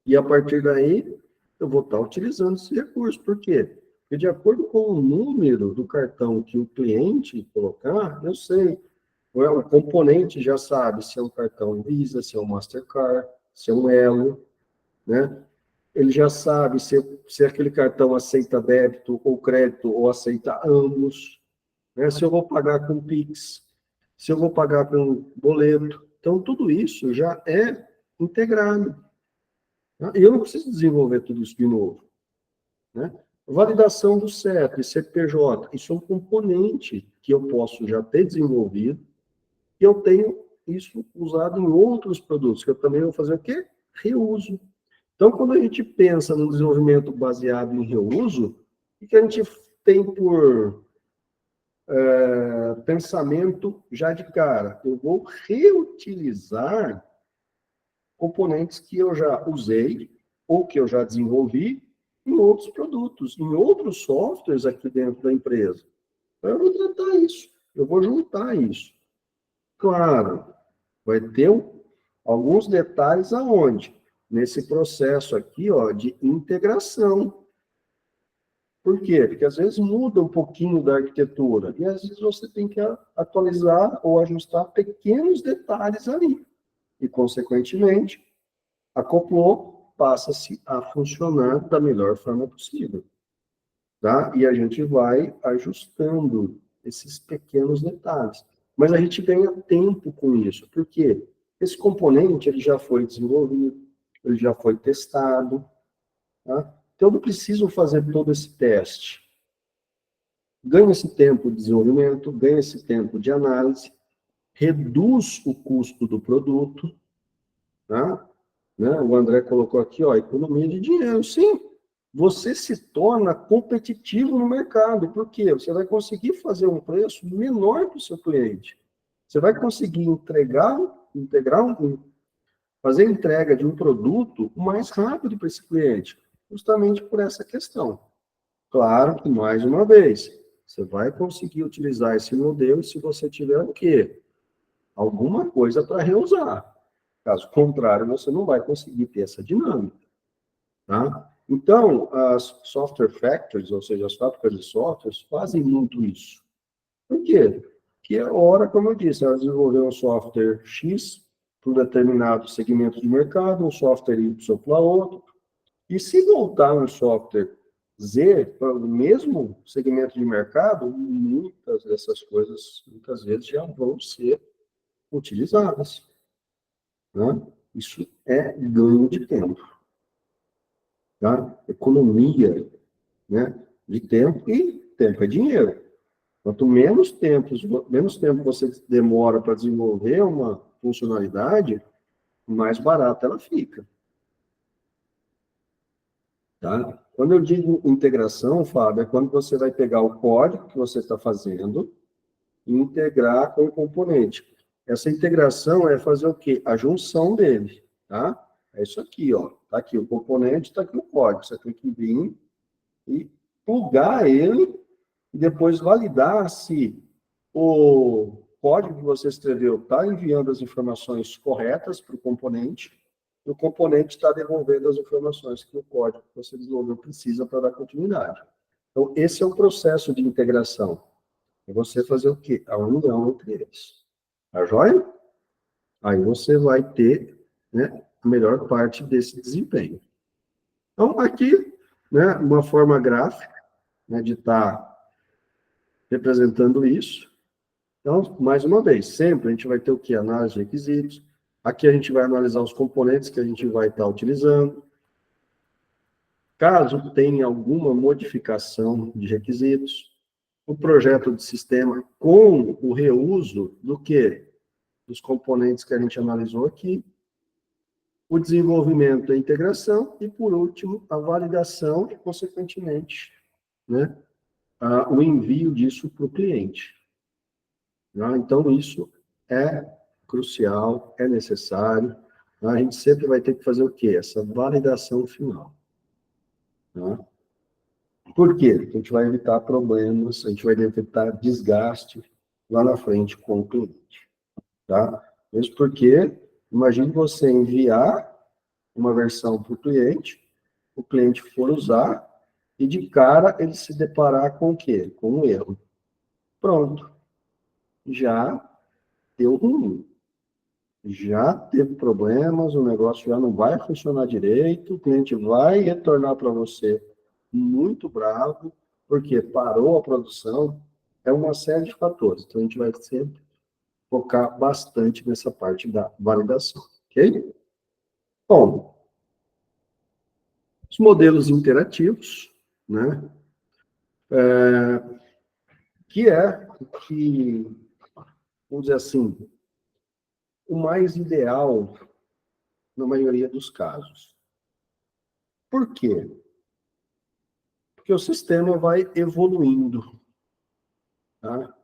E a partir daí, eu vou estar utilizando esse recurso. Por quê? Porque de acordo com o número do cartão que o cliente colocar, eu sei. O componente já sabe se é um cartão Visa, se é um Mastercard, se é um Elo, né? Ele já sabe se aquele cartão aceita débito ou crédito ou aceita ambos, né? Se eu vou pagar com Pix, se eu vou pagar com boleto. Então, tudo isso já é integrado. Né? E eu não preciso desenvolver tudo isso de novo. Né? Validação do CEP, CPJ, isso é um componente que eu posso já ter desenvolvido e eu tenho isso usado em outros produtos, que eu também vou fazer o quê? Reuso. Então, quando a gente pensa no desenvolvimento baseado em reuso, o que a gente tem por pensamento já de cara? Eu vou reutilizar componentes que eu já usei ou que eu já desenvolvi em outros produtos, em outros softwares aqui dentro da empresa. Então, eu vou tratar isso, eu vou juntar isso. Claro, vai ter alguns detalhes aonde? Nesse processo aqui, ó, de integração. Por quê? Porque às vezes muda um pouquinho da arquitetura e às vezes você tem que atualizar ou ajustar pequenos detalhes ali. E, consequentemente, acoplou, passa-se a funcionar da melhor forma possível. Tá? E a gente vai ajustando esses pequenos detalhes. Mas a gente ganha tempo com isso. Por quê? Esse componente ele já foi desenvolvido, ele já foi testado. Tá? Então, eu não preciso fazer todo esse teste. Ganha esse tempo de desenvolvimento, ganha esse tempo de análise, reduz o custo do produto. Tá? Né? O André colocou aqui, ó, economia de dinheiro. Sim, você se torna competitivo no mercado. Por quê? Você vai conseguir fazer um preço menor para o seu cliente. Você vai conseguir fazer entrega de um produto mais rápido para esse cliente, justamente por essa questão. Claro que, mais uma vez, você vai conseguir utilizar esse modelo se você tiver o quê? Alguma coisa para reusar. Caso contrário, você não vai conseguir ter essa dinâmica. Tá? Então, as software factories, ou seja, as fábricas de softwares, fazem muito isso. Por quê? Porque a hora, como eu disse, ela desenvolveu um software X para um determinado segmento de mercado, um software Y para outro, e se voltar um software Z para o mesmo segmento de mercado, muitas dessas coisas, muitas vezes, já vão ser utilizadas. Né? Isso é ganho de tempo. Tá? Economia, né, de tempo, e tempo é dinheiro. Quanto menos tempo você demora para desenvolver uma funcionalidade, mais barata ela fica. Tá? Quando eu digo integração, Fábio, é quando você vai pegar o código que você está fazendo e integrar com o componente. Essa integração é fazer o quê? A junção dele, tá? É isso aqui, ó. Tá aqui o componente, tá aqui o código. Você tem que vir e plugar ele e depois validar se o código que você escreveu está enviando as informações corretas para o componente o componente está devolvendo as informações que o código que você desenvolveu precisa para dar continuidade. Então, esse é o processo de integração. É você fazer o quê? A união entre eles. Tá joia? Aí você vai ter, né, a melhor parte desse desempenho. Então, aqui, né, uma forma gráfica, né, de estar representando isso. Então, mais uma vez, sempre a gente vai ter o quê? Análise de requisitos. Aqui a gente vai analisar os componentes que a gente vai estar utilizando. Caso tenha alguma modificação de requisitos, o projeto de sistema com o reuso do quê? Dos componentes que a gente analisou aqui, o desenvolvimento e integração, e, por último, a validação e, consequentemente, né, o envio disso para o cliente. Tá? Então, isso é crucial, é necessário. Tá? A gente sempre vai ter que fazer o quê? Essa validação final. Tá? Por quê? Porque a gente vai evitar problemas, a gente vai evitar desgaste lá na frente com o cliente. Tá? Mesmo porque, imagine você enviar uma versão para o cliente for usar, e de cara ele se deparar com o quê? Com um erro. Pronto. Já deu ruim. Já teve problemas, o negócio já não vai funcionar direito, o cliente vai retornar para você muito bravo, porque parou a produção, é uma série de fatores. Então, a gente vai sempre focar bastante nessa parte da validação, ok? Bom, os modelos interativos, né? Que é o que, vamos dizer assim, o mais ideal na maioria dos casos. Por quê? Porque o sistema vai evoluindo, tá?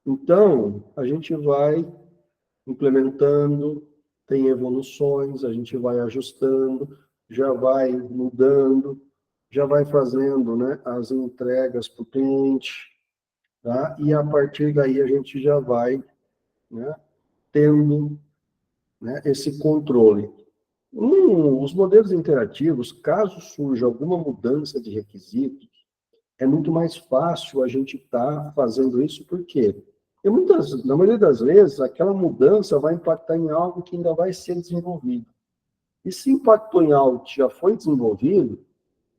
Então, a gente vai implementando, tem evoluções, a gente vai ajustando, já vai mudando, já vai fazendo, né, as entregas para o cliente, tá? E a partir daí a gente já vai, né, tendo, né, esse controle. Os modelos interativos, caso surja alguma mudança de requisitos, é muito mais fácil a gente estar fazendo isso, por quê? Porque na maioria das vezes, aquela mudança vai impactar em algo que ainda vai ser desenvolvido. E se impactou em algo que já foi desenvolvido,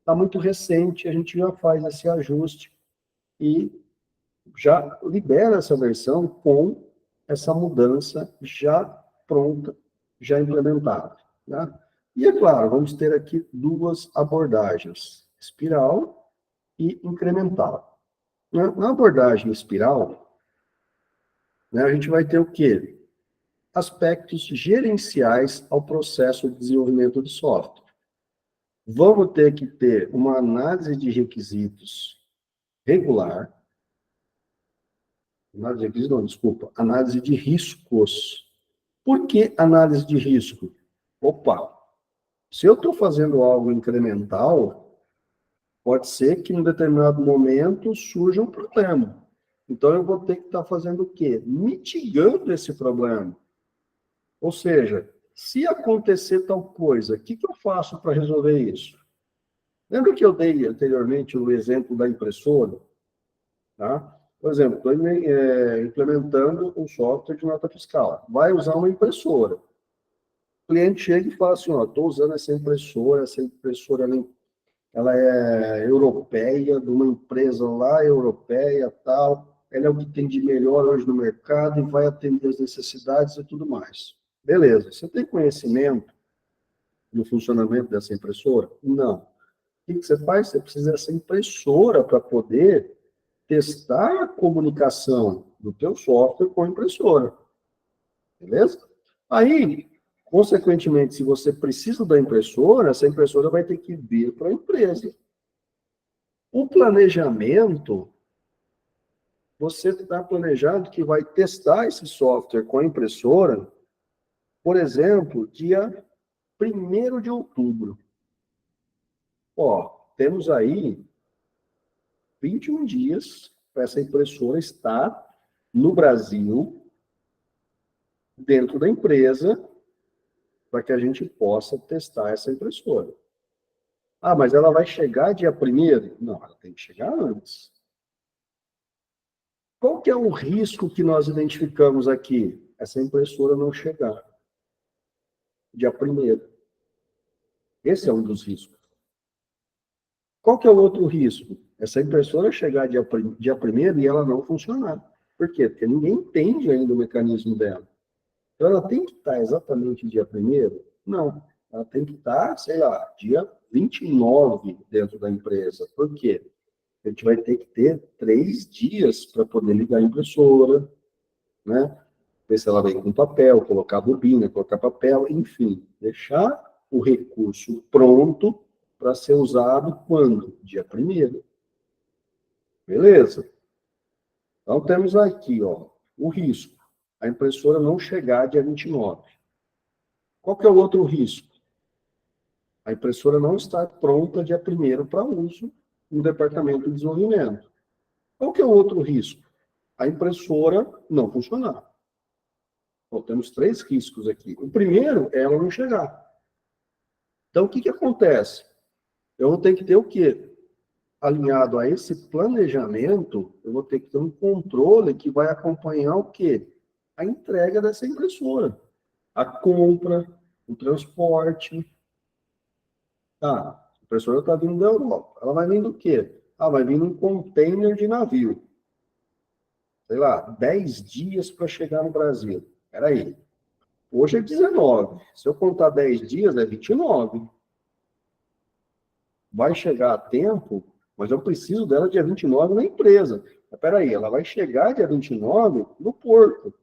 está muito recente, a gente já faz esse ajuste e já libera essa versão com essa mudança já pronta, já implementada. Né? E, é claro, vamos ter aqui duas abordagens, espiral e incremental. Na abordagem espiral, né, a gente vai ter o quê? Aspectos gerenciais ao processo de desenvolvimento de software. Vamos ter que ter uma análise de requisitos regular, análise de requisitos, não, desculpa, análise de riscos. Por que análise de risco? Opa, se eu estou fazendo algo incremental, pode ser que em um determinado momento surja um problema. Então, eu vou ter que estar fazendo o quê? Mitigando esse problema. Ou seja, se acontecer tal coisa, o que eu faço para resolver isso? Lembra que eu dei anteriormente o exemplo da impressora? Tá? Por exemplo, estou implementando um software de nota fiscal. Vai usar uma impressora. O cliente chega e fala assim, ó, estou usando essa impressora ela é europeia, de uma empresa lá europeia, tal, ela é o que tem de melhor hoje no mercado e vai atender as necessidades e tudo mais. Beleza, você tem conhecimento do funcionamento dessa impressora? Não. O que você faz? Você precisa dessa impressora para poder testar a comunicação do teu software com a impressora. Beleza? Aí, consequentemente, se você precisa da impressora, essa impressora vai ter que vir para a empresa. O planejamento, você está planejando que vai testar esse software com a impressora, por exemplo, dia 1º de outubro. Ó, temos aí 21 dias para essa impressora estar no Brasil, dentro da empresa, para que a gente possa testar essa impressora. Ah, mas ela vai chegar dia 1º? Não, ela tem que chegar antes. Qual que é o risco que nós identificamos aqui? Essa impressora não chegar dia 1º. Esse é um dos riscos. Qual que é o outro risco? Essa impressora chegar dia 1º e ela não funcionar. Por quê? Porque ninguém entende ainda o mecanismo dela. Então, ela tem que estar exatamente dia 1º? Não. Ela tem que estar, sei lá, dia 29 dentro da empresa. Por quê? A gente vai ter que ter 3 dias para poder ligar a impressora, né? Ver se ela vem com papel, colocar bobina, colocar papel, enfim, deixar o recurso pronto para ser usado quando? Dia 1º. Beleza? Então, temos aqui, ó, o risco. A impressora não chegar dia 29. Qual que é o outro risco? A impressora não estar pronta dia 1º para uso no departamento de desenvolvimento. Qual que é o outro risco? A impressora não funcionar. Bom, temos 3 riscos aqui. O primeiro é ela não chegar. Então, o que que acontece? Eu vou ter que ter o quê? Alinhado a esse planejamento, eu vou ter que ter um controle que vai acompanhar o quê? A entrega dessa impressora. A compra, o transporte. Tá, a impressora está vindo da Europa. Ela vai vindo o quê? Ah, vai vir num container de navio. Sei lá, 10 dias para chegar no Brasil. Espera aí. Hoje é 19. Se eu contar 10 dias, é 29. Vai chegar a tempo, mas eu preciso dela dia 29 na empresa. Espera aí, ela vai chegar dia 29 no porto. O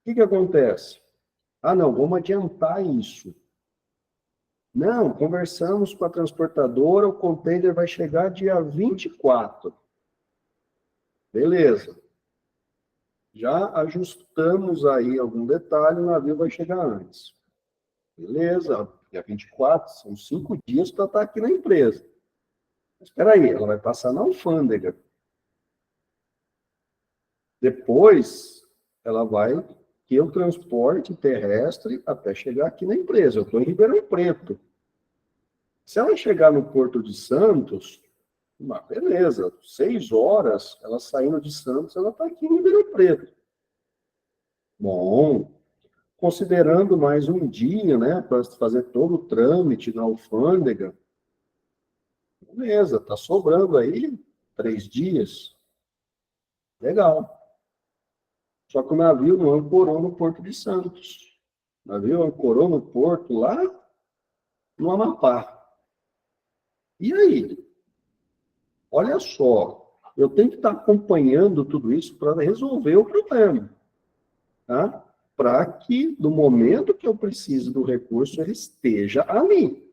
que que acontece? Ah, não, vamos adiantar isso. Não, conversamos com a transportadora, o container vai chegar dia 24. Beleza. Já ajustamos aí algum detalhe, o navio vai chegar antes. Beleza, dia 24, são 5 dias para estar aqui na empresa. Mas espera aí, ela vai passar na alfândega. Depois, ela vai ter o transporte terrestre até chegar aqui na empresa. Eu estou em Ribeirão Preto. Se ela chegar no Porto de Santos, beleza, 6 horas, ela saindo de Santos, ela está aqui em Ribeirão Preto. Bom, considerando mais um dia, né, para fazer todo o trâmite na alfândega, beleza, tá sobrando aí 3 dias. Legal. Só que o navio não ancorou no Porto de Santos. O navio ancorou no porto lá no Amapá. E aí? Olha só, eu tenho que estar acompanhando tudo isso para resolver o problema, tá? Para que, no momento que eu preciso do recurso, ele esteja ali.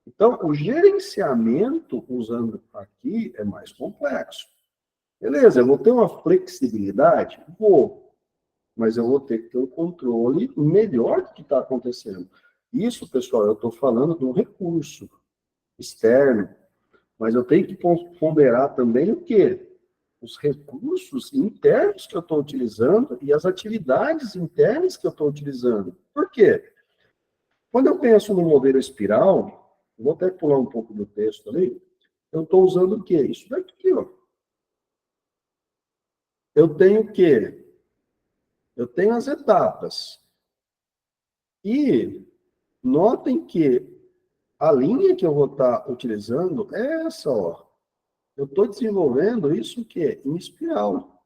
Então, o gerenciamento, usando aqui, é mais complexo. Beleza, eu vou ter uma flexibilidade? Vou. Mas eu vou ter que ter um controle melhor do que está acontecendo. Isso, pessoal, eu estou falando de um recurso externo, mas eu tenho que ponderar também o quê? Os recursos internos que eu estou utilizando e as atividades internas que eu estou utilizando. Por quê? Quando eu penso no modelo espiral, vou até pular um pouco do texto ali, eu estou usando o quê? Isso daqui, ó. Eu tenho o quê? Eu tenho as etapas. E notem que a linha que eu vou estar utilizando é essa, ó. Eu estou desenvolvendo isso o quê? Em espiral.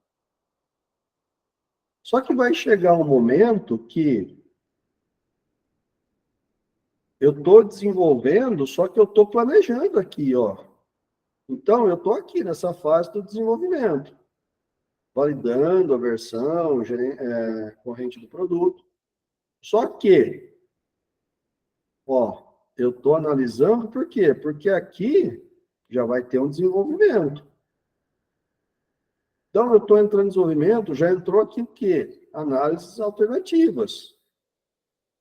Só que vai chegar um momento que eu estou desenvolvendo, só que eu estou planejando aqui, ó. Então, eu estou aqui nessa fase do desenvolvimento, validando a versão, corrente do produto. Só que, ó, eu estou analisando por quê? Porque aqui já vai ter um desenvolvimento. Então, eu estou entrando em desenvolvimento, já entrou aqui o quê? Análises alternativas.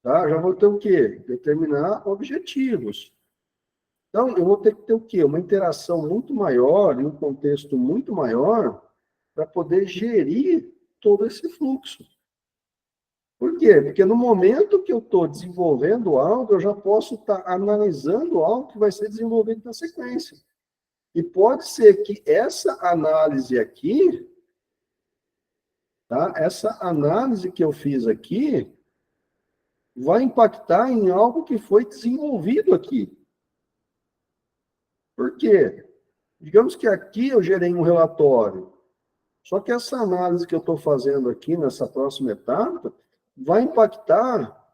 Tá? Já vou ter o quê? Determinar objetivos. Então, eu vou ter que ter o quê? Uma interação muito maior, em um contexto muito maior, para poder gerir todo esse fluxo. Por quê? Porque no momento que eu estou desenvolvendo algo, eu já posso estar analisando algo que vai ser desenvolvido na sequência. E pode ser que essa análise aqui, tá? Essa análise que eu fiz aqui, vai impactar em algo que foi desenvolvido aqui. Por quê? Digamos que aqui eu gerei um relatório, só que essa análise que eu estou fazendo aqui, nessa próxima etapa, vai impactar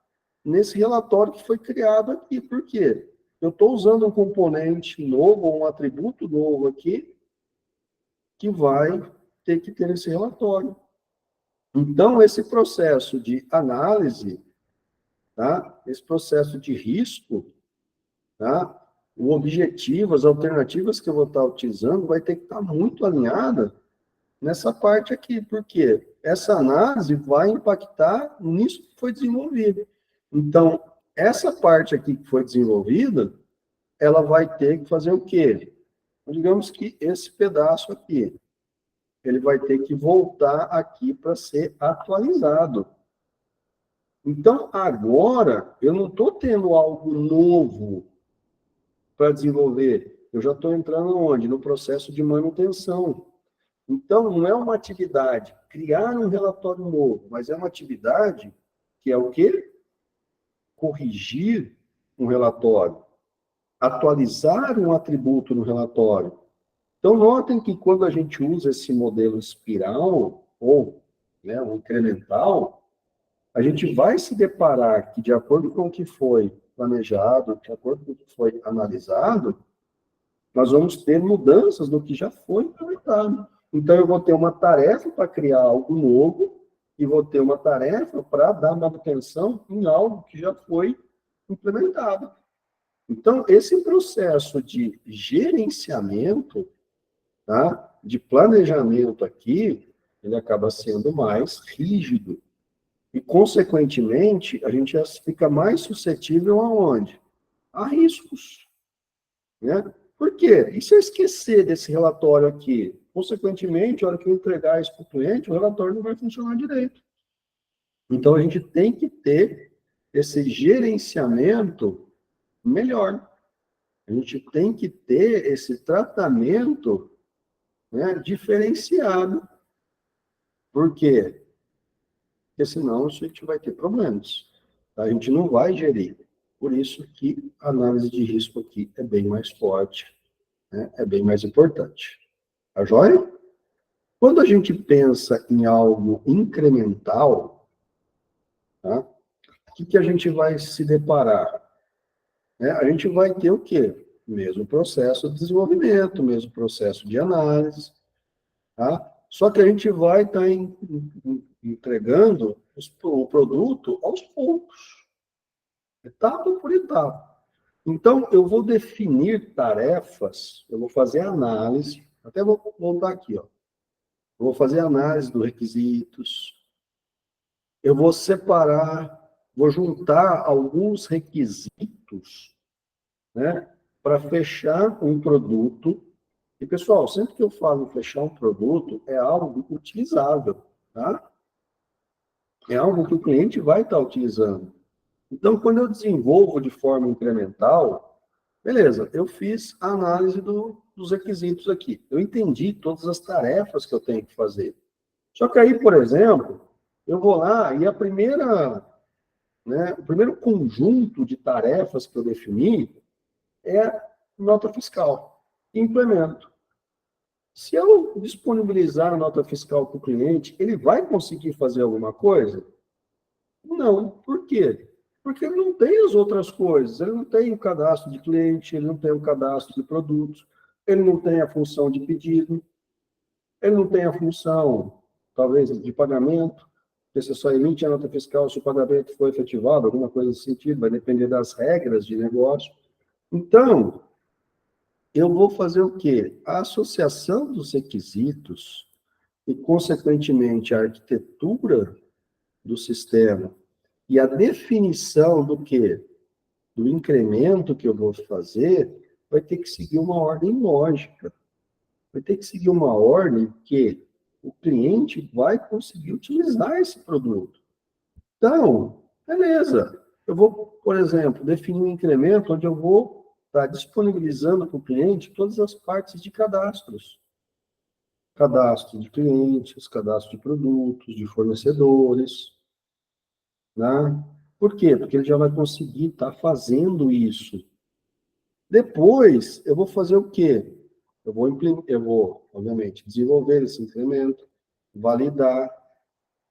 nesse relatório que foi criado aqui. Por quê? Eu estou usando um componente novo, um atributo novo aqui, que vai ter que ter esse relatório. Então, esse processo de análise, tá? Esse processo de risco, tá? O objetivo, as alternativas que eu vou estar utilizando, vai ter que estar muito alinhada nessa parte aqui, porque essa análise vai impactar nisso que foi desenvolvido. Então, essa parte aqui que foi desenvolvida, ela vai ter que fazer o quê? Digamos que esse pedaço aqui, ele vai ter que voltar aqui para ser atualizado. Então, agora, eu não estou tendo algo novo para desenvolver. Eu já estou entrando onde? No processo de manutenção. Então, não é uma atividade criar um relatório novo, mas é uma atividade que é o quê? Corrigir um relatório, atualizar um atributo no relatório. Então, notem que quando a gente usa esse modelo espiral, ou né, o incremental, a gente vai se deparar que, de acordo com o que foi planejado, de acordo com o que foi analisado, nós vamos ter mudanças do que já foi implementado. Então, eu vou ter uma tarefa para criar algo novo e vou ter uma tarefa para dar manutenção em algo que já foi implementado. Então, esse processo de gerenciamento, tá, de planejamento aqui, ele acaba sendo mais rígido. E, consequentemente, a gente já fica mais suscetível aonde? A riscos. Né? Por quê? E se eu esquecer desse relatório aqui? Consequentemente, a hora que eu entregar isso para o cliente, o relatório não vai funcionar direito. Então, a gente tem que ter esse gerenciamento melhor. A gente tem que ter esse tratamento, né, diferenciado. Por quê? Porque senão a gente vai ter problemas. A gente não vai gerir. Por isso que a análise de risco aqui é bem mais forte, né? É bem mais importante. Tá joia? Quando a gente pensa em algo incremental, tá? O que a gente vai se deparar? Né? A gente vai ter o quê? Mesmo processo de desenvolvimento, mesmo processo de análise, tá? Só que a gente vai estar entregando o produto aos poucos, etapa por etapa. Então, eu vou definir tarefas, eu vou fazer análise, até vou voltar aqui, ó. Eu vou fazer análise dos requisitos, eu vou separar, vou juntar alguns requisitos, né, para fechar um produto. E, pessoal, sempre que eu falo em fechar um produto, é algo utilizável, tá? É algo que o cliente vai estar utilizando. Então, quando eu desenvolvo de forma incremental, beleza, eu fiz a análise dos requisitos aqui. Eu entendi todas as tarefas que eu tenho que fazer. Só que aí, por exemplo, eu vou lá e o primeiro conjunto de tarefas que eu defini é nota fiscal. Implemento. Se eu disponibilizar a nota fiscal para o cliente, ele vai conseguir fazer alguma coisa? Não. Por quê? Porque ele não tem as outras coisas. Ele não tem o cadastro de cliente, ele não tem o cadastro de produtos, ele não tem a função de pedido, ele não tem a função, talvez, de pagamento, porque você só emite a nota fiscal se o pagamento foi efetivado, alguma coisa nesse sentido, vai depender das regras de negócio. Então, eu vou fazer o quê? A associação dos requisitos e, consequentemente, a arquitetura do sistema e a definição do quê? Do incremento que eu vou fazer, vai ter que seguir uma ordem lógica. Vai ter que seguir uma ordem que o cliente vai conseguir utilizar esse produto. Então, beleza. Eu vou, por exemplo, definir um incremento onde eu vou estar disponibilizando para o cliente todas as partes de cadastros. Cadastro de clientes, cadastro de produtos, de fornecedores, né? Por quê? Porque ele já vai conseguir estar fazendo isso. Depois, eu vou fazer o quê? Eu vou, obviamente, desenvolver esse incremento, validar.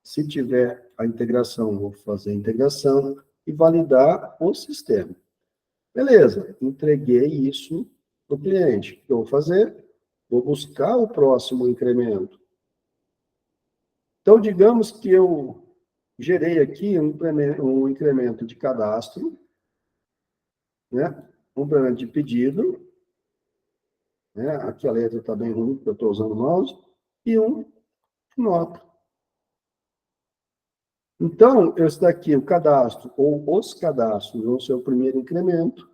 Se tiver a integração, vou fazer a integração e validar o sistema. Beleza, entreguei isso para o cliente. O que eu vou fazer? Vou buscar o próximo incremento. Então, digamos que eu gerei aqui um incremento de cadastro, né? Um incremento de pedido, né? Aqui a letra está bem ruim, porque eu estou usando o mouse, e um nota. Então, esse daqui, o cadastro, ou os cadastros, vão ser o primeiro incremento,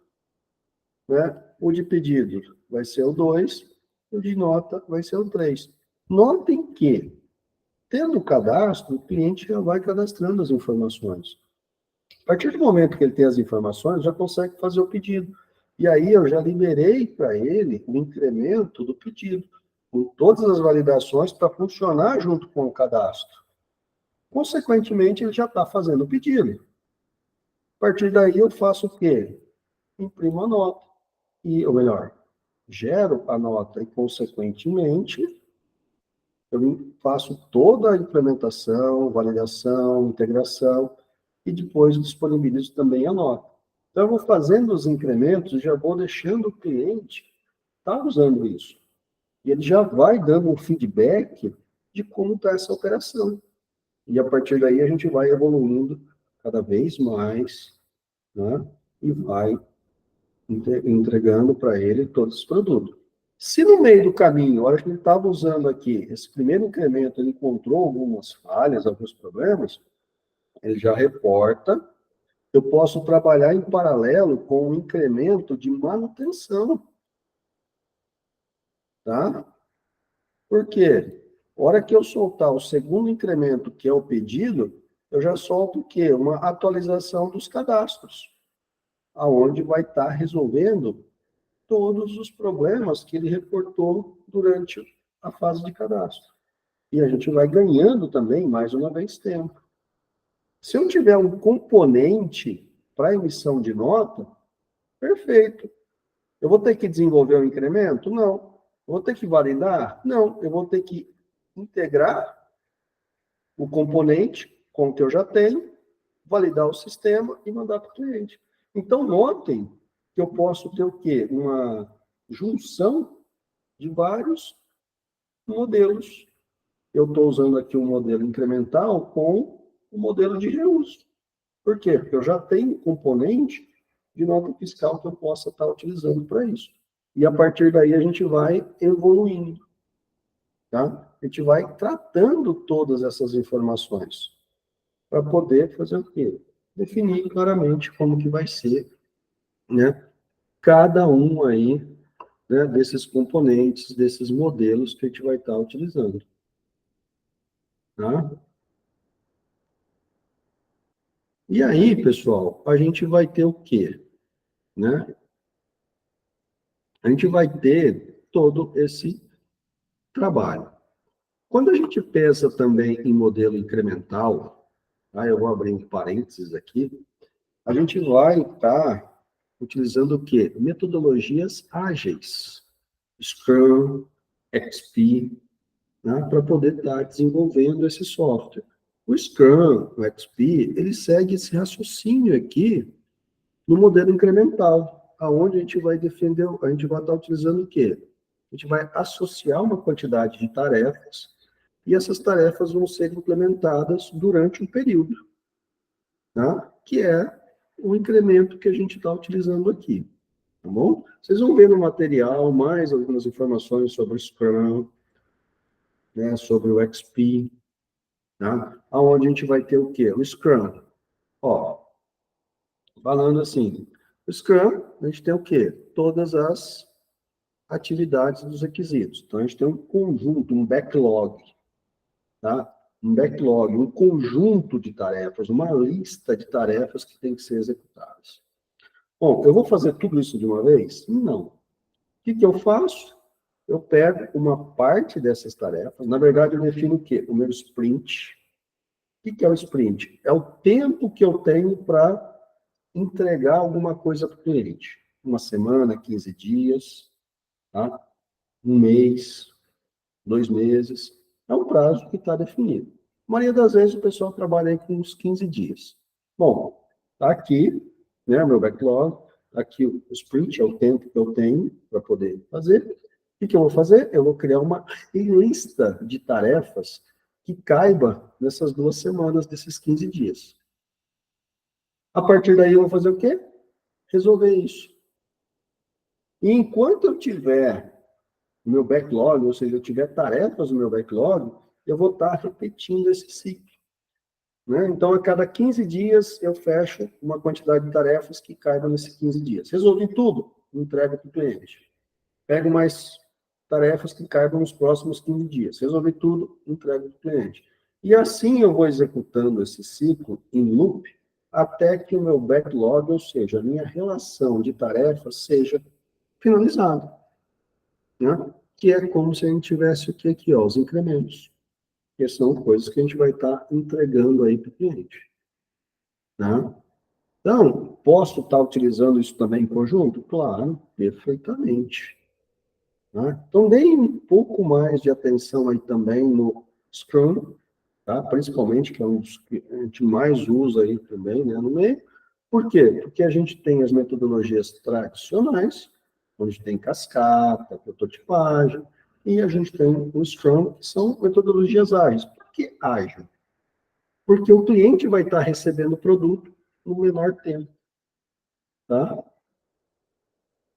né? O de pedido vai ser o 2, o de nota vai ser o 3. Notem que, tendo o cadastro, o cliente já vai cadastrando as informações. A partir do momento que ele tem as informações, já consegue fazer o pedido. E aí eu já liberei para ele o incremento do pedido, com todas as validações para funcionar junto com o cadastro. Consequentemente, ele já está fazendo o pedido. A partir daí, eu faço o quê? Imprimo a nota. Ou melhor, gero a nota e, consequentemente, eu faço toda a implementação, validação, integração, e depois disponibilizo também a nota. Então, eu vou fazendo os incrementos e já vou deixando o cliente estar usando isso. E ele já vai dando um feedback de como está essa operação. E a partir daí a gente vai evoluindo cada vez mais, né? E vai entregando para ele todos os produtos. Se no meio do caminho, a hora que ele estava usando aqui, esse primeiro incremento, ele encontrou algumas falhas, alguns problemas, ele já reporta. Eu posso trabalhar em paralelo com o incremento de manutenção, tá? Por quê? A hora que eu soltar o segundo incremento, que é o pedido, eu já solto o quê? Uma atualização dos cadastros, aonde vai estar resolvendo todos os problemas que ele reportou durante a fase de cadastro. E a gente vai ganhando também, mais uma vez, tempo. Se eu tiver um componente para emissão de nota, perfeito. Eu vou ter que desenvolver um incremento? Não. Eu vou ter que validar? Não. Eu vou ter que integrar o componente com o que eu já tenho, validar o sistema e mandar para o cliente. Então, notem que eu posso ter o quê? Uma junção de vários modelos. Eu estou usando aqui um modelo incremental com o modelo de reuso. Por quê? Porque eu já tenho componente de nota fiscal que eu possa estar utilizando para isso. E a partir daí a gente vai evoluindo, tá? A gente vai tratando todas essas informações para poder fazer o quê? Definir claramente como que vai ser, né? Cada um aí, né, desses componentes, desses modelos que a gente vai estar utilizando, tá? E aí, pessoal, a gente vai ter o quê? Né? A gente vai ter todo esse trabalho. Quando a gente pensa também em modelo incremental, tá? Eu vou abrir um parênteses aqui, a gente vai estar utilizando o quê? Metodologias ágeis, Scrum, XP, né? Para poder estar desenvolvendo esse software. O Scrum, o XP, ele segue esse raciocínio aqui no modelo incremental, aonde a gente vai defender, a gente vai estar utilizando o quê? A gente vai associar uma quantidade de tarefas e essas tarefas vão ser implementadas durante um período, tá? Que é o incremento que a gente está utilizando aqui, tá bom? Vocês vão ver no material mais algumas informações sobre o Scrum, né, sobre o XP, tá? Aonde a gente vai ter o quê? O Scrum. Ó, falando assim, o Scrum, a gente tem o quê? Todas as atividades dos requisitos. Então, a gente tem um conjunto, um backlog, tá? um backlog, um conjunto de tarefas, uma lista de tarefas que tem que ser executadas. Bom, eu vou fazer tudo isso de uma vez? Não. O que eu faço? Eu pego uma parte dessas tarefas, na verdade eu defino o quê? O meu sprint. O que é o sprint? É o tempo que eu tenho para entregar alguma coisa para o cliente. Uma semana, 15 dias, tá? Um mês, 2 meses. É um prazo que está definido. A maioria das vezes o pessoal trabalha aí com uns 15 dias. Bom, tá aqui, né, meu backlog, tá aqui o sprint, é o tempo que eu tenho para poder fazer. O que eu vou fazer? Eu vou criar uma lista de tarefas que caiba nessas 2 semanas, desses 15 dias. A partir daí eu vou fazer o quê? Resolver isso. E enquanto eu tiver o meu backlog, ou seja, eu tiver tarefas no meu backlog, eu vou estar repetindo esse ciclo. Né? Então, a cada 15 dias, eu fecho uma quantidade de tarefas que caibam nesses 15 dias. Resolvi tudo, entrego para o cliente. Pego mais tarefas que caibam nos próximos 15 dias. Resolvi tudo, entrego para o cliente. E assim eu vou executando esse ciclo em loop, até que o meu backlog, ou seja, a minha relação de tarefas, seja finalizada. Né? Que é como se a gente tivesse aqui ó, os incrementos, que são coisas que a gente vai estar entregando aí para o cliente. Né? Então, posso estar utilizando isso também em conjunto? Claro, perfeitamente. Né? Então, deem um pouco mais de atenção aí também no Scrum, tá? Principalmente, que é um dos que a gente mais usa aí também, né, no meio. Por quê? Porque a gente tem as metodologias tradicionais, onde tem cascata, prototipagem, e a gente tem o Scrum, que são metodologias ágeis. Por que ágil? Porque o cliente vai estar recebendo o produto no menor tempo. Tá?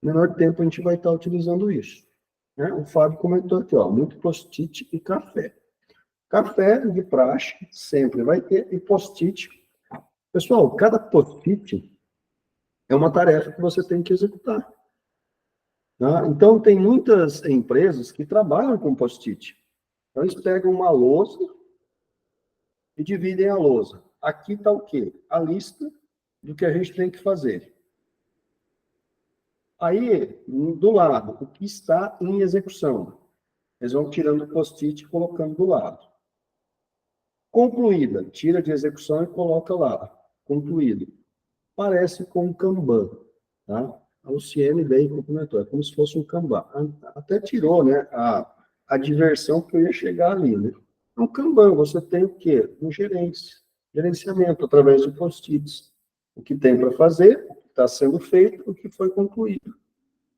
No menor tempo a gente vai estar utilizando isso. Né? O Fábio comentou aqui, ó, muito post-it e café. Café de praxe sempre vai ter, e post-it. Pessoal, cada post-it é uma tarefa que você tem que executar. Tá? Então, tem muitas empresas que trabalham com post-it. Então, eles pegam uma lousa e dividem a lousa. Aqui está o quê? A lista do que a gente tem que fazer. Aí, do lado, o que está em execução. Eles vão tirando o post-it e colocando do lado. Concluída, tira de execução e coloca lá. Concluído. Parece com um Kanban. Tá? A Luciene bem complementou. É como se fosse um Kanban. Até tirou, né, a diversão que eu ia chegar ali. Né? No Kanban, você tem o quê? Um gerenciamento, através de post-its. O que tem para fazer, o que está sendo feito, o que foi concluído.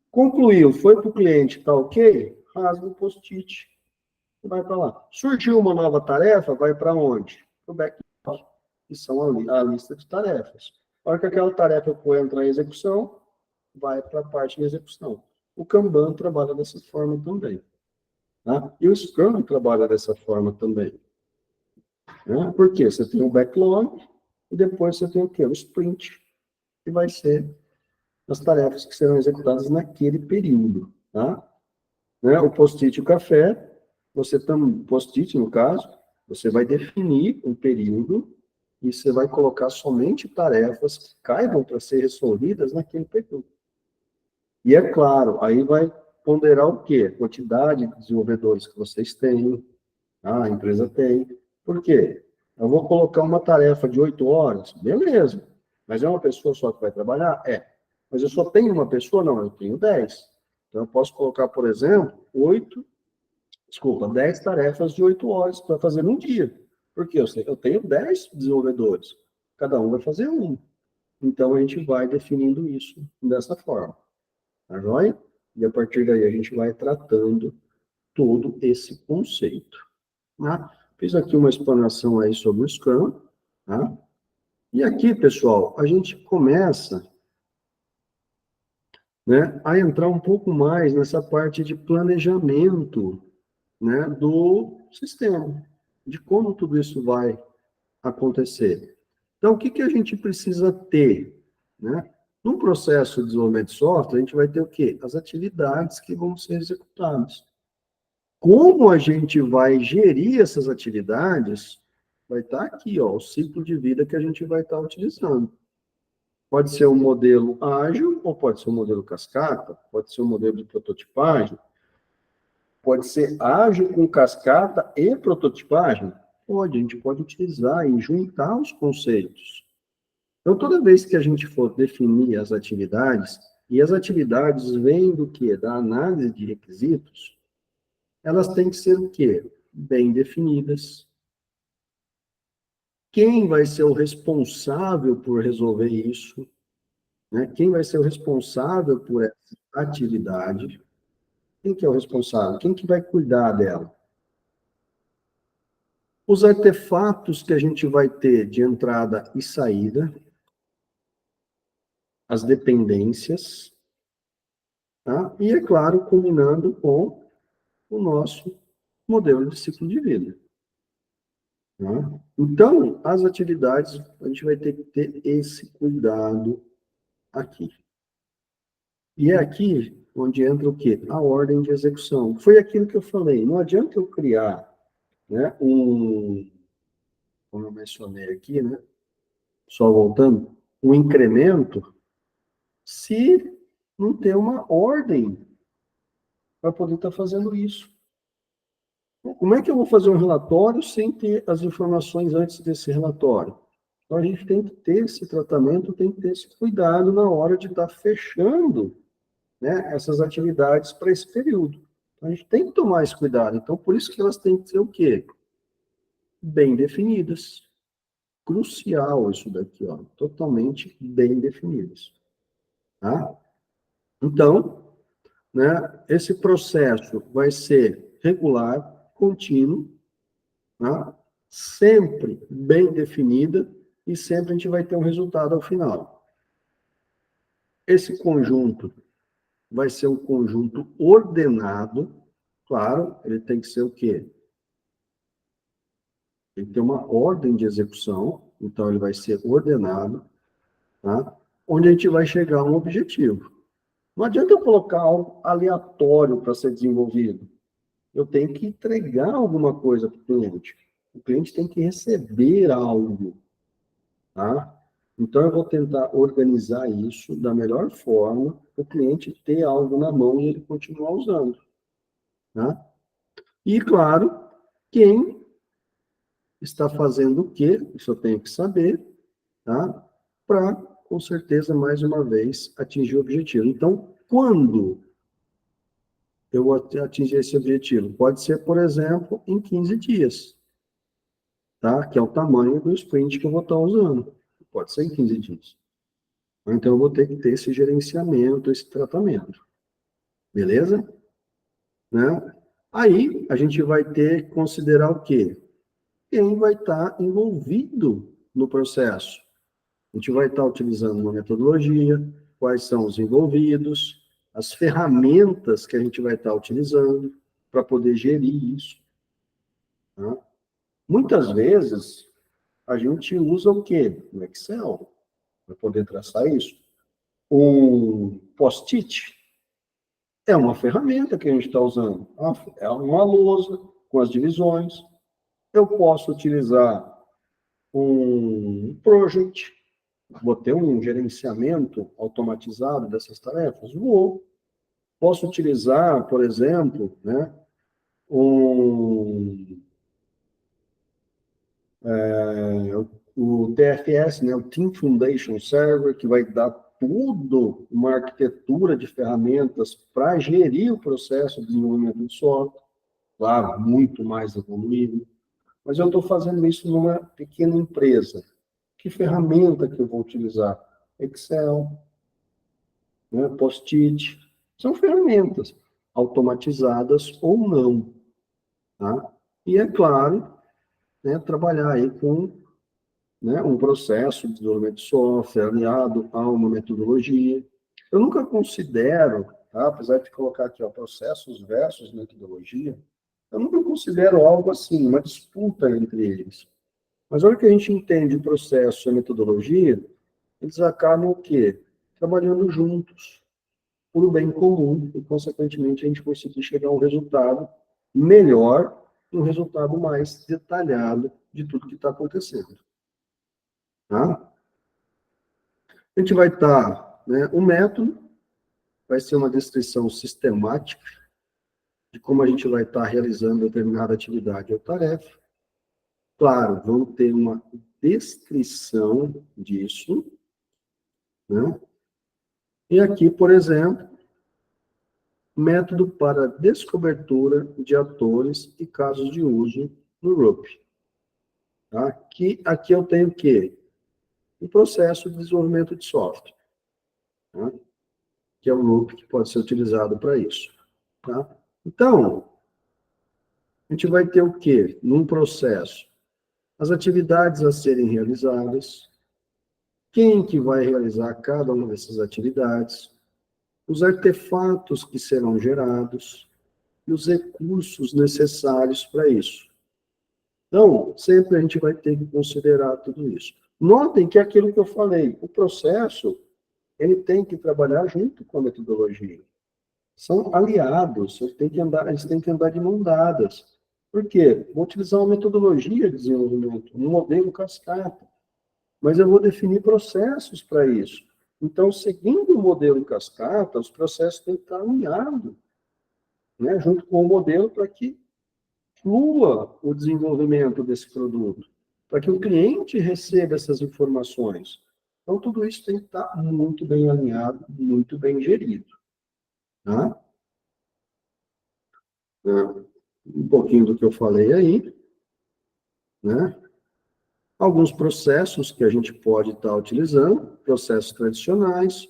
Concluiu, foi para o cliente, está ok? Rasga o post-it e vai para lá. Surgiu uma nova tarefa, vai para onde? Para o backlog, que são a lista de tarefas. A hora que aquela tarefa for entrar em execução, vai para a parte de execução. O Kanban trabalha dessa forma também. Tá? E o Scrum trabalha dessa forma também. Né? Por quê? Você tem o backlog e depois você tem o quê? O sprint, que vai ser as tarefas que serão executadas naquele período. Tá? Né? O post-it e o café, você tem post-it, no caso, você vai definir um período e você vai colocar somente tarefas que caibam para ser resolvidas naquele período. E é claro, aí vai ponderar o quê? A quantidade de desenvolvedores que vocês têm, a empresa tem. Por quê? Eu vou colocar uma tarefa de 8 horas, beleza. Mas é uma pessoa só que vai trabalhar? É. Mas eu só tenho uma pessoa? Não, eu tenho 10. Então, eu posso colocar, por exemplo, 10 tarefas de 8 horas para fazer num dia. Porque eu tenho 10 desenvolvedores. Cada um vai fazer um. Então, a gente vai definindo isso dessa forma. Tá joia? E a partir daí a gente vai tratando todo esse conceito. Tá? Fiz aqui uma explanação aí sobre o Scrum. Tá? E aqui, pessoal, a gente começa, né, a entrar um pouco mais nessa parte de planejamento, né, do sistema, de como tudo isso vai acontecer. Então, o que, que a gente precisa ter? Né? No processo de desenvolvimento de software, a gente vai ter o quê? As atividades que vão ser executadas. Como a gente vai gerir essas atividades vai estar aqui, ó, o ciclo de vida que a gente vai estar utilizando. Pode ser um modelo ágil, ou pode ser um modelo cascata, pode ser um modelo de prototipagem, pode ser ágil com cascata e prototipagem. Pode, a gente pode utilizar e juntar os conceitos. Então, toda vez que a gente for definir as atividades, e as atividades vêm do quê? Da análise de requisitos, elas têm que ser o quê? Bem definidas. Quem vai ser o responsável por resolver isso? Né? Quem vai ser o responsável por essa atividade? Quem que é o responsável? Quem que vai cuidar dela? Os artefatos que a gente vai ter de entrada e saída, as dependências, tá? E, é claro, combinando com o nosso modelo de ciclo de vida. Tá? Então, as atividades, a gente vai ter que ter esse cuidado aqui. E é aqui onde entra o quê? A ordem de execução. Foi aquilo que eu falei, não adianta eu criar, né, como eu mencionei aqui, né, só voltando, um incremento, se não ter uma ordem para poder estar fazendo isso. Como é que eu vou fazer um relatório sem ter as informações antes desse relatório? Então, a gente tem que ter esse tratamento, tem que ter esse cuidado na hora de estar fechando, né, essas atividades para esse período. Então, a gente tem que tomar esse cuidado. Então, por isso que elas têm que ser o quê? Bem definidas. Crucial isso daqui, ó, totalmente bem definidas. Tá? Então, né, esse processo vai ser regular, contínuo, tá? Sempre bem definida e sempre a gente vai ter um resultado ao final. Esse conjunto vai ser um conjunto ordenado, claro, ele tem que ser o quê? Tem que ter uma ordem de execução, então ele vai ser ordenado, tá? Onde a gente vai chegar a um objetivo. Não adianta eu colocar algo aleatório para ser desenvolvido. Eu tenho que entregar alguma coisa para o cliente. O cliente tem que receber algo, tá? Então, eu vou tentar organizar isso da melhor forma, para o cliente ter algo na mão e ele continuar usando, tá? E, claro, quem está fazendo o quê? Isso eu tenho que saber, tá? Para, com certeza, mais uma vez, atingir o objetivo. Então, quando eu vou atingir esse objetivo? Pode ser, por exemplo, em 15 dias, tá? Que é o tamanho do sprint que eu vou estar usando. Pode ser em 15 dias. Então, eu vou ter que ter esse gerenciamento, esse tratamento. Beleza? Né? Aí, a gente vai ter que considerar o quê? Quem vai estar envolvido no processo. A gente vai estar utilizando uma metodologia, quais são os envolvidos, as ferramentas que a gente vai estar utilizando para poder gerir isso. Tá? Muitas vezes, a gente usa o quê? No Excel, para poder traçar isso. Um post-it é uma ferramenta que a gente está usando. É uma lousa com as divisões. Eu posso utilizar um project, vou ter um gerenciamento automatizado dessas tarefas? Vou. Posso utilizar, por exemplo, né, um, o TFS, né, o Team Foundation Server, que vai dar tudo, uma arquitetura de ferramentas para gerir o processo de desenvolvimento de software, claro, muito mais evoluído. Mas eu estou fazendo isso numa pequena empresa. Que ferramenta que eu vou utilizar? Excel, né, Post-it. São ferramentas automatizadas ou não. Tá? E, é claro, né, trabalhar aí com, né, um processo de desenvolvimento de software aliado a uma metodologia. Eu nunca considero, tá, apesar de colocar aqui ó, processos versus metodologia, eu nunca considero algo assim, uma disputa entre eles. Mas a hora que a gente entende o processo e a metodologia, eles acabam o quê? Trabalhando juntos, por o bem comum, e, consequentemente, a gente conseguir chegar a um resultado melhor um resultado mais detalhado de tudo que está acontecendo. Tá? A gente vai estar, né, o método vai ser uma descrição sistemática de como a gente vai estar realizando determinada atividade ou tarefa. Claro, vamos ter uma descrição disso, né? E aqui, por exemplo, método para descobertura de atores e casos de uso no RUP. Tá? Aqui eu tenho o quê? O processo de desenvolvimento de software, tá? Que é um RUP que pode ser utilizado para isso. Tá? Então, a gente vai ter o quê? Num processo, as atividades a serem realizadas, quem que vai realizar cada uma dessas atividades, os artefatos que serão gerados e os recursos necessários para isso. Então, sempre a gente vai ter que considerar tudo isso. Notem que é aquilo que eu falei, o processo, ele tem que trabalhar junto com a metodologia. São aliados, eles têm que andar de mão dadas. Por quê? Vou utilizar uma metodologia de desenvolvimento, um modelo cascata, mas eu vou definir processos para isso. Então, seguindo o modelo cascata, os processos têm que estar alinhados, né, junto com o modelo para que flua o desenvolvimento desse produto, para que o cliente receba essas informações. Então, tudo isso tem que estar muito bem alinhado, muito bem gerido. Tá? Um pouquinho do que eu falei aí, né? Alguns processos que a gente pode estar utilizando, processos tradicionais,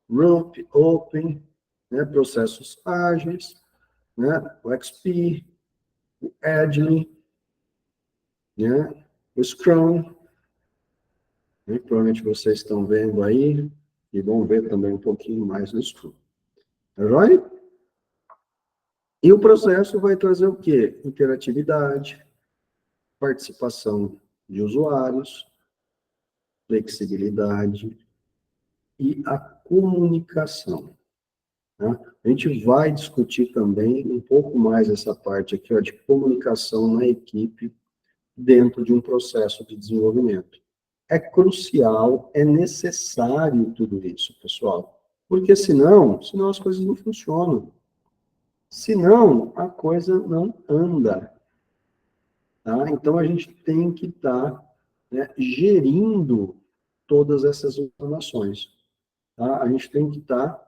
RUP, Open, né? Processos ágeis, né? O XP, o Agile, né? O Scrum, né? Provavelmente vocês estão vendo aí, e vão ver também um pouquinho mais no Scrum. Tá joia? E o processo vai trazer o quê? Interatividade, participação de usuários, flexibilidade e a comunicação. Tá? A gente vai discutir também um pouco mais essa parte aqui, ó, de comunicação na equipe dentro de um processo de desenvolvimento. É crucial, é necessário tudo isso, pessoal, porque senão as coisas não funcionam. Senão, a coisa não anda. Tá? Então, a gente tem que estar, né, gerindo todas essas informações. Tá? A gente tem que estar,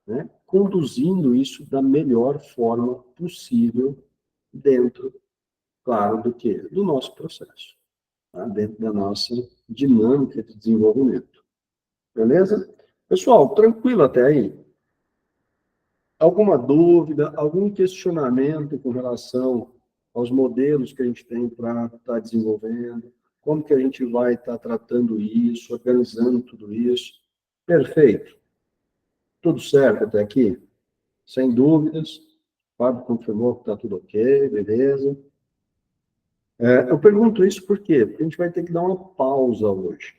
né, conduzindo isso da melhor forma possível dentro, claro, do quê? Do nosso processo, tá? Dentro da nossa dinâmica de desenvolvimento. Beleza? Pessoal, tranquilo até aí? Alguma dúvida, algum questionamento com relação aos modelos que a gente tem para estar desenvolvendo? Como que a gente vai estar tratando isso, organizando tudo isso? Perfeito. Tudo certo até aqui? Sem dúvidas. O Fábio confirmou que está tudo ok, beleza. Eu pergunto isso por quê? Porque a gente vai ter que dar uma pausa hoje.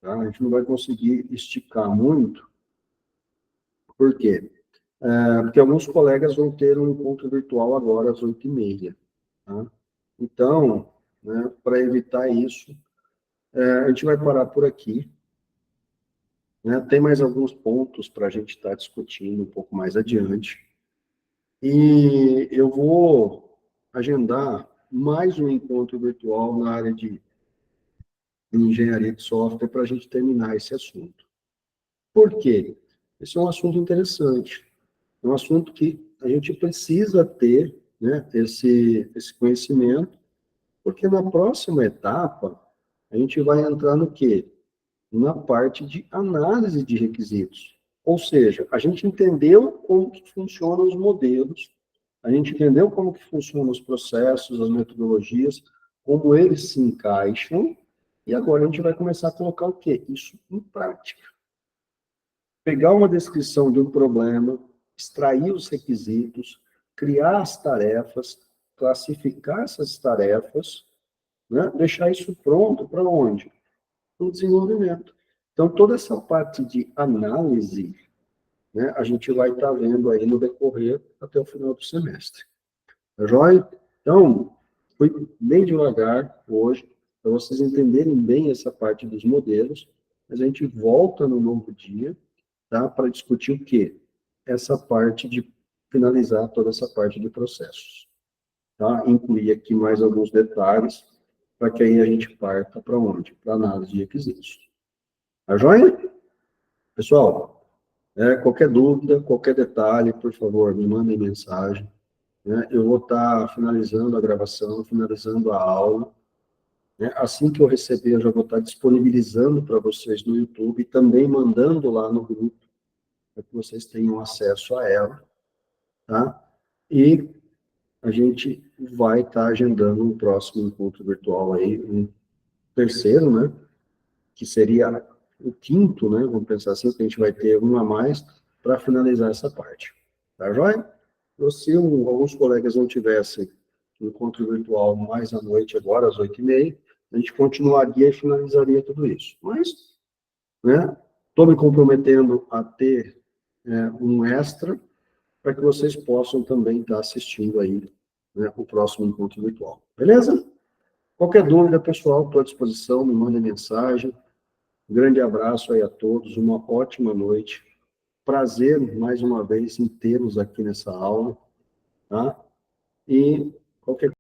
Tá? A gente não vai conseguir esticar muito. Por quê? Porque alguns colegas vão ter um encontro virtual agora às 8h30. Tá? Então, né, para evitar isso, a gente vai parar por aqui. Né? Tem mais alguns pontos para a gente estar discutindo um pouco mais adiante. E eu vou agendar mais um encontro virtual na área de engenharia de software para a gente terminar esse assunto. Por quê? Esse é um assunto interessante. É um assunto que a gente precisa ter, né, esse conhecimento, porque na próxima etapa, a gente vai entrar no quê? Na parte de análise de requisitos. Ou seja, a gente entendeu como que funcionam os modelos, a gente entendeu como que funcionam os processos, as metodologias, como eles se encaixam, e agora a gente vai começar a colocar o quê? Isso em prática. Pegar uma descrição de um problema, extrair os requisitos, criar as tarefas, classificar essas tarefas, né? Deixar isso pronto para onde? No desenvolvimento. Então, toda essa parte de análise, né, a gente vai estar vendo aí no decorrer até o final do semestre. Tá joia? Então, fui bem devagar hoje, para vocês entenderem bem essa parte dos modelos, mas a gente volta no novo dia, tá? Para discutir o quê? Essa parte de finalizar toda essa parte de processos, tá? Incluir aqui mais alguns detalhes, para que aí a gente parta para onde? Para análise de requisitos. Tá joia? Pessoal, qualquer dúvida, qualquer detalhe, por favor, me mandem mensagem, né? Eu vou estar finalizando a gravação, finalizando a aula, né? Assim que eu receber, eu já vou estar disponibilizando para vocês no YouTube e também mandando lá no grupo, para que vocês tenham acesso a ela, tá? E a gente vai estar agendando um próximo encontro virtual aí, um terceiro, né? Que seria o quinto, né? Vamos pensar assim, que a gente vai ter um a mais para finalizar essa parte. Tá joia? Então, se alguns colegas não tivessem encontro virtual mais à noite, agora, às 8h30, a gente continuaria e finalizaria tudo isso. Mas, né? Estou me comprometendo a ter um extra para que vocês possam também estar assistindo aí, né, o próximo encontro virtual. Beleza? Qualquer dúvida, pessoal, estou à disposição, me mandem mensagem. Um grande abraço aí a todos, uma ótima noite. Prazer, mais uma vez, em tê-los aqui nessa aula, tá? E qualquer